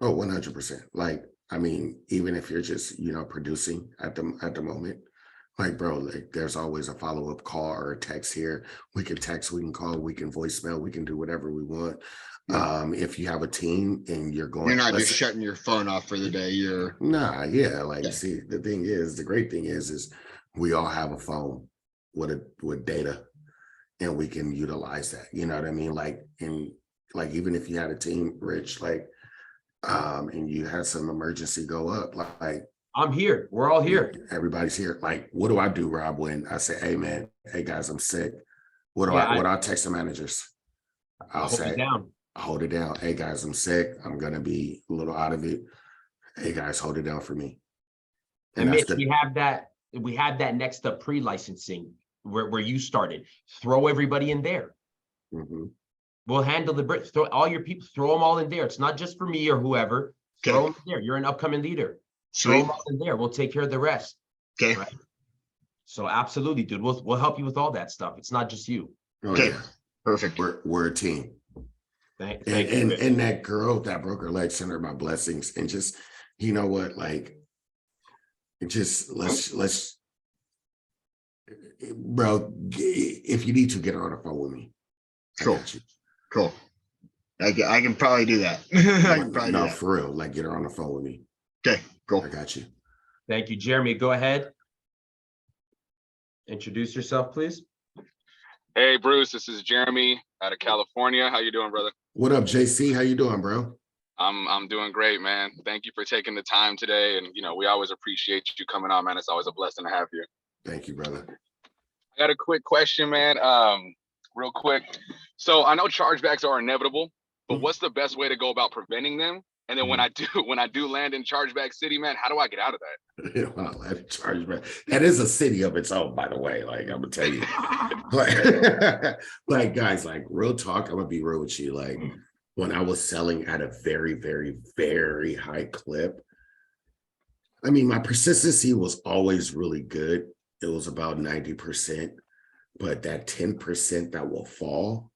Oh, 100%. Like, I mean, even if you're just, producing at the moment, like, bro, like there's always a follow-up call or a text here. We can text, we can call, we can voicemail, we can do whatever we want. If you have a team and you're going, You're not let's just say- shutting your phone off for the day. You're Nah, yeah. Like, Yeah. see, the great thing is we all have a phone with data, and we can utilize that. You know what I mean? Like, even if you had a team, Rich, like, and you had some emergency go up, like I'm here. We're all here. everybody's here. Like, what do I do, Rob, when I say, hey man, hey guys, I'm sick? What do Yeah, I text the managers? I'll hold say, it down. hold it down. Hey guys, I'm sick. I'm gonna be a little out of it. Hey guys, hold it down for me. And that's Mitch, we have that next up pre-licensing where you started. Throw everybody in there. Mhm. We'll handle throw all your people, throw them all in there. It's not just for me or whoever. Throw Okay. them in there. You're an upcoming leader. Throw sweet. them all in there. We'll take care of the rest. Okay. Right. So absolutely, dude. We'll help you with all that stuff. It's not just you. Oh, Okay. yeah. Perfect. We're a team. Thank And, you. Mitch. and that girl that broke her leg sent her my blessings, and just, you know what, like, just let's bro, if you need to, get her on the phone with me. I Cool. got you. Cool. I can probably do that. I can probably do No, that. for real, like, get her on the phone with me. Okay, cool. I got you. Thank you, Jeremy. Go ahead. Introduce yourself, please. Hey, Bruce, this is Jeremy out of California. How you doing, brother? What up, JC? How you doing, bro? I'm doing great, man. Thank you for taking the time today. And, we always appreciate you coming on, man. It's always a blessing to have you. Thank you, brother. I got a quick question, man. Real quick. So I know chargebacks are inevitable, but what's the best way to go about preventing them? And then when I do land in chargeback city, man, how do I get out of that? Wow, that chargeback. That is a city of its own, by the way. Like, I'm gonna tell you, like guys, like, real talk. I'm gonna be real with you. Like, when I was selling at a very, very, very high clip, I mean, my persistency was always really good. It was about 90%, but that 10% that will fall,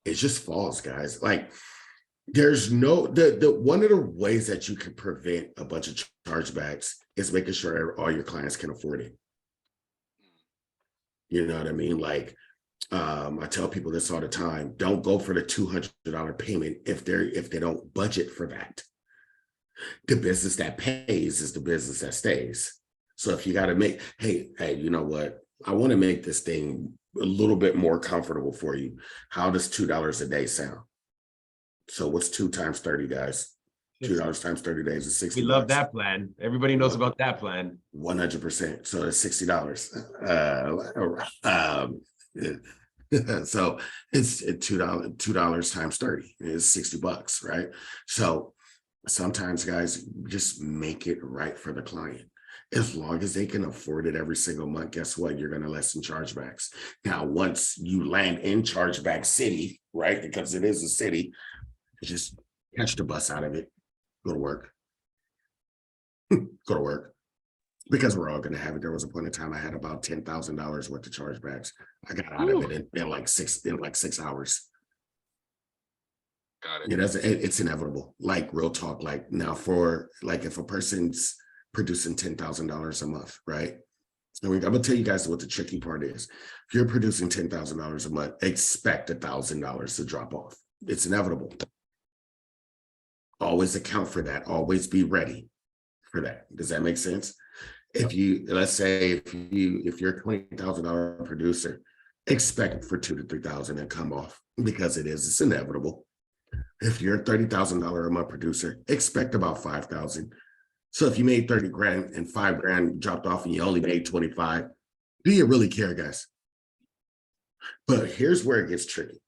it just falls, guys. Like, there's no the one of the ways that you can prevent a bunch of chargebacks is making sure all your clients can afford it. You know what I mean? Like, I tell people this all the time: don't go for the $200 payment if they don't budget for that. The business that pays is the business that stays. So if you got to make, hey, you know what? I want to make this thing a little bit more comfortable for you. How does $2 a day sound? So what's 2 times 30, guys? $2 times 30 days is 60. We love that plan. Everybody knows about that plan. 100%. So it's $60. So it's $2 times 30 is $60, right? So sometimes, guys, just make it right for the client. As long as they can afford it every single month, guess what? You're going to lessen chargebacks. Now, once you land in chargeback city, right? Because it is a city, just catch the bus out of it, go to work. Go to work. Because we're all going to have it. There was a point in time I had about $10,000 worth of chargebacks. I got out of it in like 6 hours. Got it. Yeah, it's inevitable. Like real talk. Like now, for like if a person's producing $10,000 a month, right? And I'm gonna tell you guys what the tricky part is. If you're producing $10,000 a month, expect $1,000 to drop off. It's inevitable. Always account for that. Always be ready for that. Does that make sense? If you, let's say, if you're a $20,000 producer, expect for $2,000 to $3,000 to come off, because it's inevitable. If you're a $30,000 a month producer, expect about 5,000. So if you made 30 grand and 5 grand dropped off and you only made 25, do you really care, guys? But here's where it gets tricky.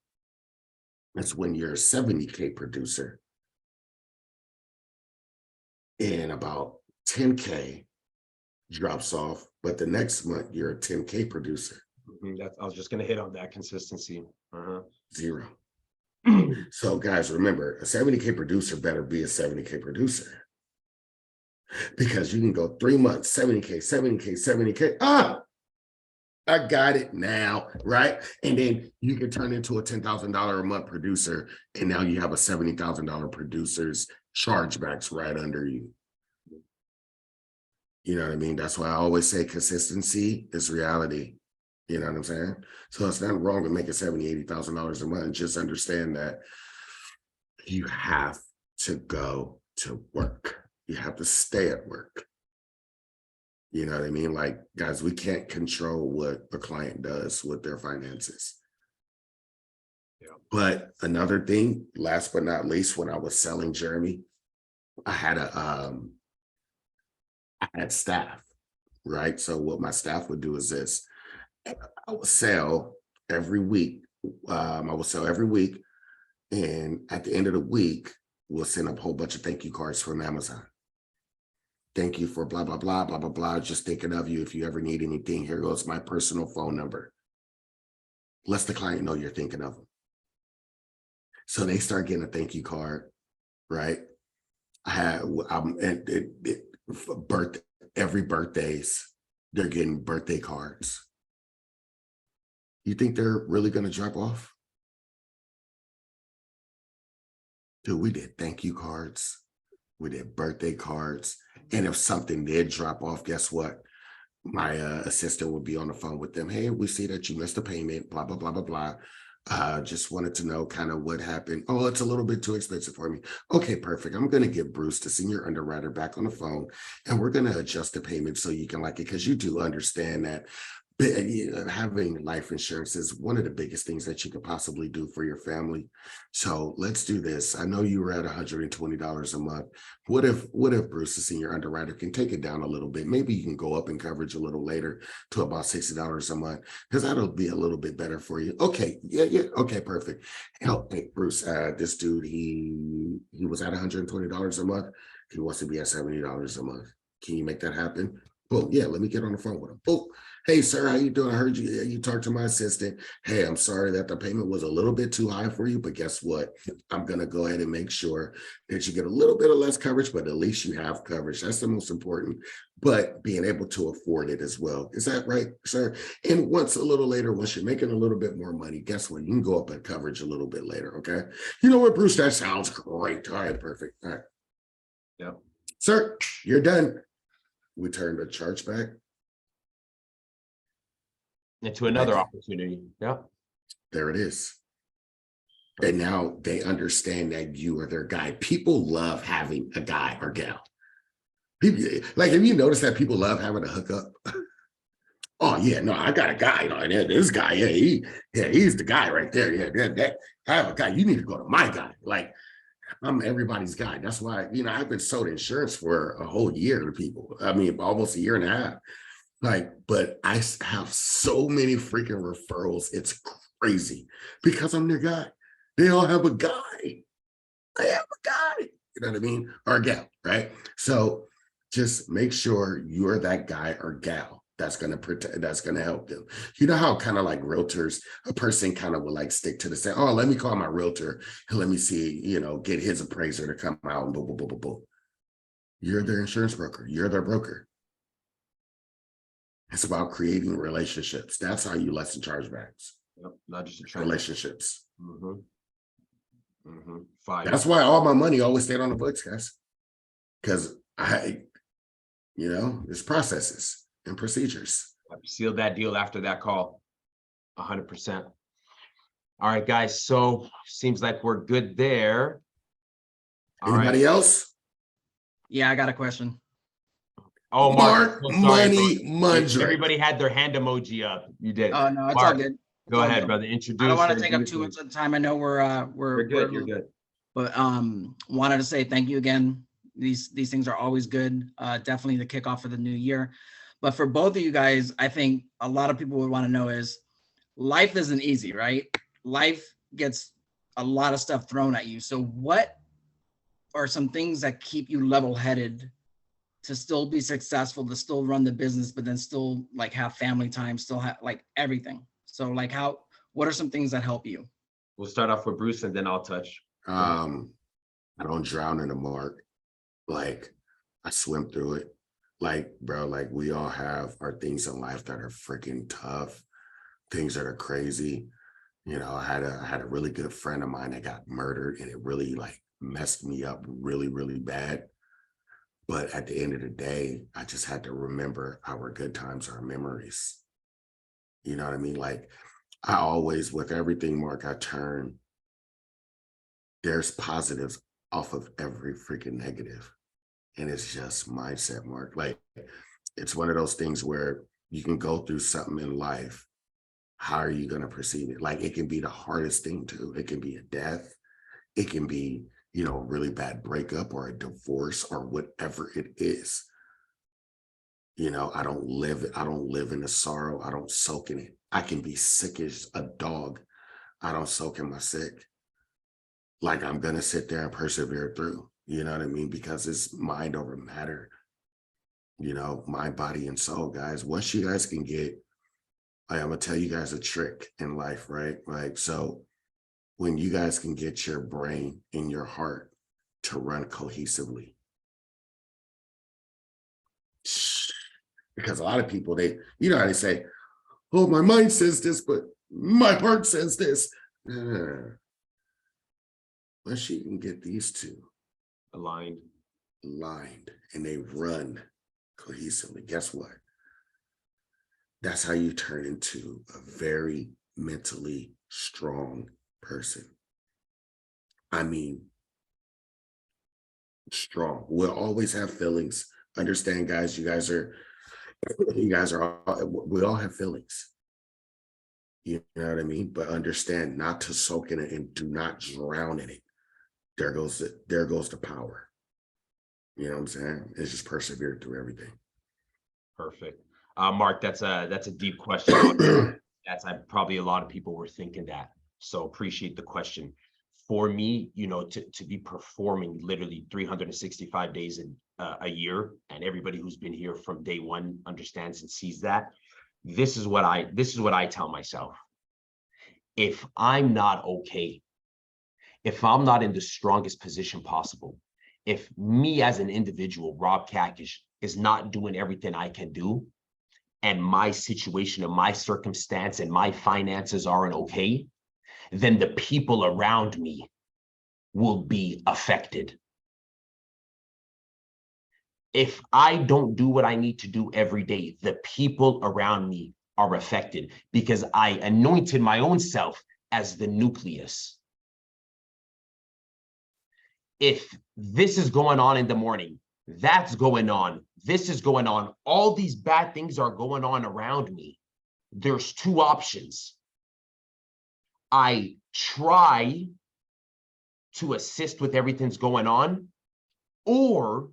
That's when you're a 70K producer and about 10K drops off, but the next month you're a 10K producer. I was just going to hit on that consistency. Zero. So guys, remember, a 70K producer better be a 70K producer, because you can go 3 months, 70K, 70K, 70K. I got it now, right? And then you can turn into a $10,000 a month producer, and now you have a $70,000 producer's chargebacks right under you. You know what I mean? That's why I always say consistency is reality. You know what I'm saying? So it's not wrong to make $70,000, $80,000 a month. Just understand that you have to go to work. You have to stay at work. You know what I mean? Like, guys, we can't control what the client does with their finances. Yeah. But another thing, last but not least, when I was selling Jeremy, I had staff, right? So what my staff would do is this. I would sell every week. And at the end of the week, we'll send up a whole bunch of thank you cards from Amazon. Thank you for blah, blah, blah, blah, blah, blah. Just thinking of you. If you ever need anything, here goes my personal phone number. Let the client know you're thinking of them. So they start getting a thank you card, right? Every birthdays, they're getting birthday cards. You think they're really going to drop off? Dude, we did thank you cards. We did birthday cards. And if something did drop off, guess what? My assistant would be on the phone with them. Hey, we see that you missed a payment, blah, blah, blah, blah, blah. Just wanted to know kind of what happened. Oh, it's a little bit too expensive for me. Okay, perfect. I'm going to get Bruce, the senior underwriter, back on the phone, and we're going to adjust the payment so you can like it, because you do understand that having life insurance is one of the biggest things that you could possibly do for your family. So let's do this. I know you were at $120 a month. What if Bruce, the senior underwriter, can take it down a little bit? Maybe you can go up in coverage a little later to about $60 a month, because that'll be a little bit better for you. Okay, yeah, okay, perfect. Hey, Bruce, this dude, he was at $120 a month. He wants to be at $70 a month. Can you make that happen? Well, yeah, let me get on the phone with him. Oh, hey, sir, how you doing? I heard you talked to my assistant. Hey, I'm sorry that the payment was a little bit too high for you, but guess what? I'm going to go ahead and make sure that you get a little bit of less coverage, but at least you have coverage. That's the most important, but being able to afford it as well. Is that right, sir? And once a little later, once you're making a little bit more money, guess what? You can go up in coverage a little bit later, okay? You know what, Bruce? That sounds great. All right, perfect. All right. Yeah. Sir, you're done. We turn the charge back into another opportunity. Yeah. There it is. And now they understand that you are their guy. People love having a guy or gal. People, like, have you noticed that people love having a hookup? Oh yeah, no, I got a guy. This guy, he's the guy right there. Yeah, I have a guy. You need to go to my guy. Like, I'm everybody's guy. That's why, I've been sold insurance for a whole year to people. I mean, almost a year and a half. Like, but I have so many freaking referrals. It's crazy because I'm their guy. They all have a guy. They have a guy. You know what I mean? Or a gal, right? So just make sure you're that guy or gal that's going to protect, that's going to help them. You know how kind of like realtors, a person kind of will like stick to the say, oh, let me call my realtor and let me see, get his appraiser to come out and boom, boom, boom, boom, boom. You're their insurance broker. You're their broker. It's about creating relationships. That's how you lessen chargebacks. Yep, not just relationships. Mm-hmm. 5. That's why all my money always stayed on the books, guys. Because there's processes and procedures. I sealed that deal after that call. 100%. All right, guys. So seems like we're good there. All Anybody right. else? Yeah, I got a question. Oh, Mark, Mark so sorry, bro. Money Mundry. Everybody had their hand emoji up. You did. Oh no, it's all Mark, good. It's go all ahead, good. brother. Introduce. I don't want to take up introduce too me. much of the time. I know we're You're good. You're good. But wanted to say thank you again. These things are always good. Definitely the kickoff for the new year. But for both of you guys, I think a lot of people would want to know is life isn't easy, right? Life gets a lot of stuff thrown at you. So what are some things that keep you level-headed to still be successful, to still run the business, but then still like have family time, still have like everything? So like what are some things that help you? We'll start off with Bruce and then I'll touch. I don't drown in the Mark. Like I swim through it. Like, bro, like we all have our things in life that are freaking tough, things that are crazy. I had a really good friend of mine that got murdered, and it really like messed me up really, really bad. But at the end of the day, I just had to remember our good times, our memories. You know what I mean? Like I always, with everything, Mark, there's positives off of every freaking negative. And it's just mindset, Mark. Like it's one of those things where you can go through something in life. How are you going to perceive it? Like it can be the hardest thing too. It can be a death. It can be, a really bad breakup or a divorce or whatever it is. I don't live in the sorrow. I don't soak in it. I can be sick as a dog. I don't soak in my sick. Like I'm going to sit there and persevere through, you know what I mean? Because it's mind over matter, mind, body, and soul, guys. Once you guys can get, I'm going to tell you guys a trick in life, right? Like, so when you guys can get your brain and your heart to run cohesively, because a lot of people, how they say, oh, my mind says this, but my heart says this. Once you can get these two Aligned, and they run cohesively, guess what? That's how you turn into a very mentally strong person. I mean, strong. We'll always have feelings. Understand, guys, we all have feelings. You know what I mean? But understand not to soak in it and do not drown in it. There goes the power. You know what I'm saying? It's just persevere through everything. perfect. Mark, that's a deep question. That's probably a lot of people were thinking that. So appreciate the question. For me, to be performing literally 365 days a year, and everybody who's been here from day one understands and sees that. This is what I tell myself. If I'm not okay, if I'm not in the strongest position possible, if me as an individual, Rob Kakish, is not doing everything I can do, and my situation and my circumstance and my finances aren't okay, then the people around me will be affected. If I don't do what I need to do every day, the people around me are affected because I anointed my own self as the nucleus. If this is going on in the morning, that's going on, this is going on, all these bad things are going on around me, there's two options. I try to assist with everything's going on, or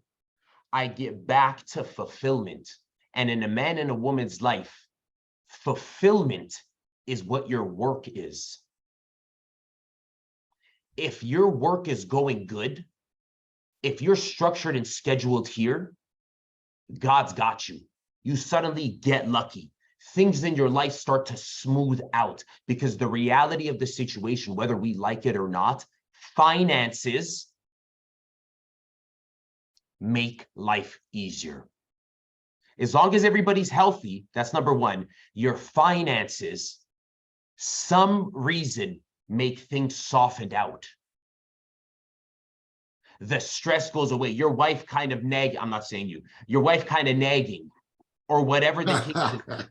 I get back to fulfillment. And in a man and a woman's life, fulfillment is what your work is. If your work is going good, if you're structured and scheduled here, God's got you. You suddenly get lucky. Things in your life start to smooth out because the reality of the situation, whether we like it or not, finances make life easier. As long as everybody's healthy, that's number one. Your finances, some reason, make things softened out. The stress goes away. Your wife kind of I'm not saying you, your wife kind of nagging or whatever the case is,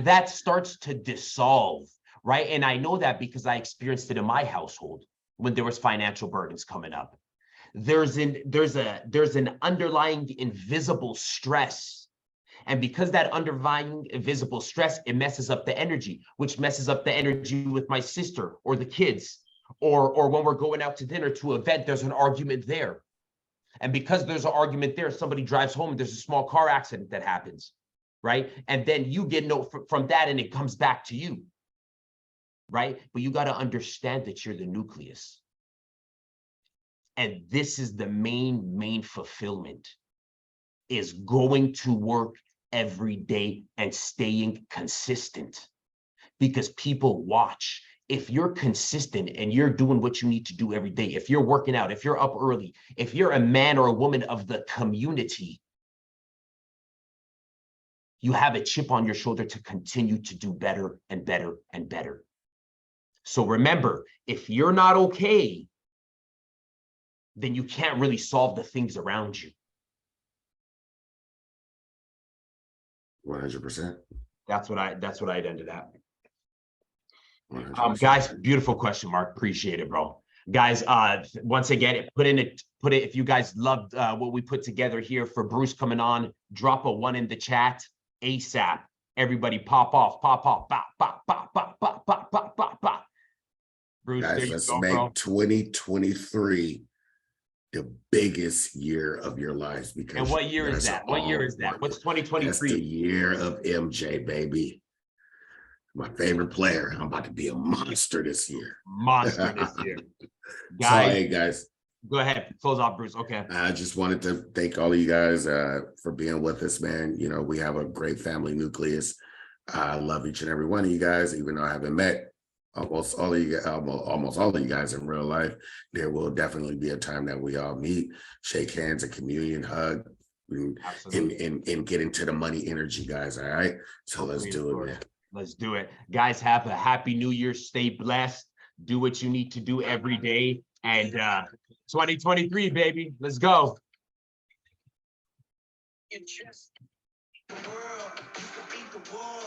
that starts to dissolve, right? And I know that because I experienced it in my household when there was financial burdens coming up. There's an underlying invisible stress. And because that underlying invisible stress, it messes up the energy, which messes up the energy with my sister or the kids, or when we're going out to dinner to an event, there's an argument there. And because there's an argument there, somebody drives home and there's a small car accident that happens, right? And then you get from that and it comes back to you, right? But you got to understand that you're the nucleus. And this is the main fulfillment, is going to work every day and staying consistent, because people watch. If you're consistent and you're doing what you need to do every day, if you're working out, if you're up early, if you're a man or a woman of the community, you have a chip on your shoulder to continue to do better and better and better. So remember, if you're not okay, then you can't really solve the things around you. 100%. That's what I'd ended at. 100%. Guys, beautiful question, Mark. Appreciate it, bro. Guys, once again, put it if you guys loved what we put together here for Bruce coming on, drop a 1 in the chat ASAP. Everybody pop off, bop, bop, bop, bop, bop, bop, bop, bop, bop. Bruce, Guys, there you let's go, make bro. 2023 the biggest year of your lives, because And what year is that? What year is that? What's 2023? That's the year of MJ, baby. My favorite player. I'm about to be a monster this year. Monster this year. So, hey, guys. Go ahead. Close off, Bruce. Okay. I just wanted to thank all of you guys for being with us, man. You know, we have a great family nucleus. I love each and every one of you guys, even though I haven't met almost all of you guys in real life. There will definitely be a time that we all meet, shake hands, a communion, hug, and get into the money energy, guys. All right. So let's do it, man. Let's do it. Guys, have a happy new year. Stay blessed. Do what you need to do every day. And 2023, baby. Let's go. It's just the world.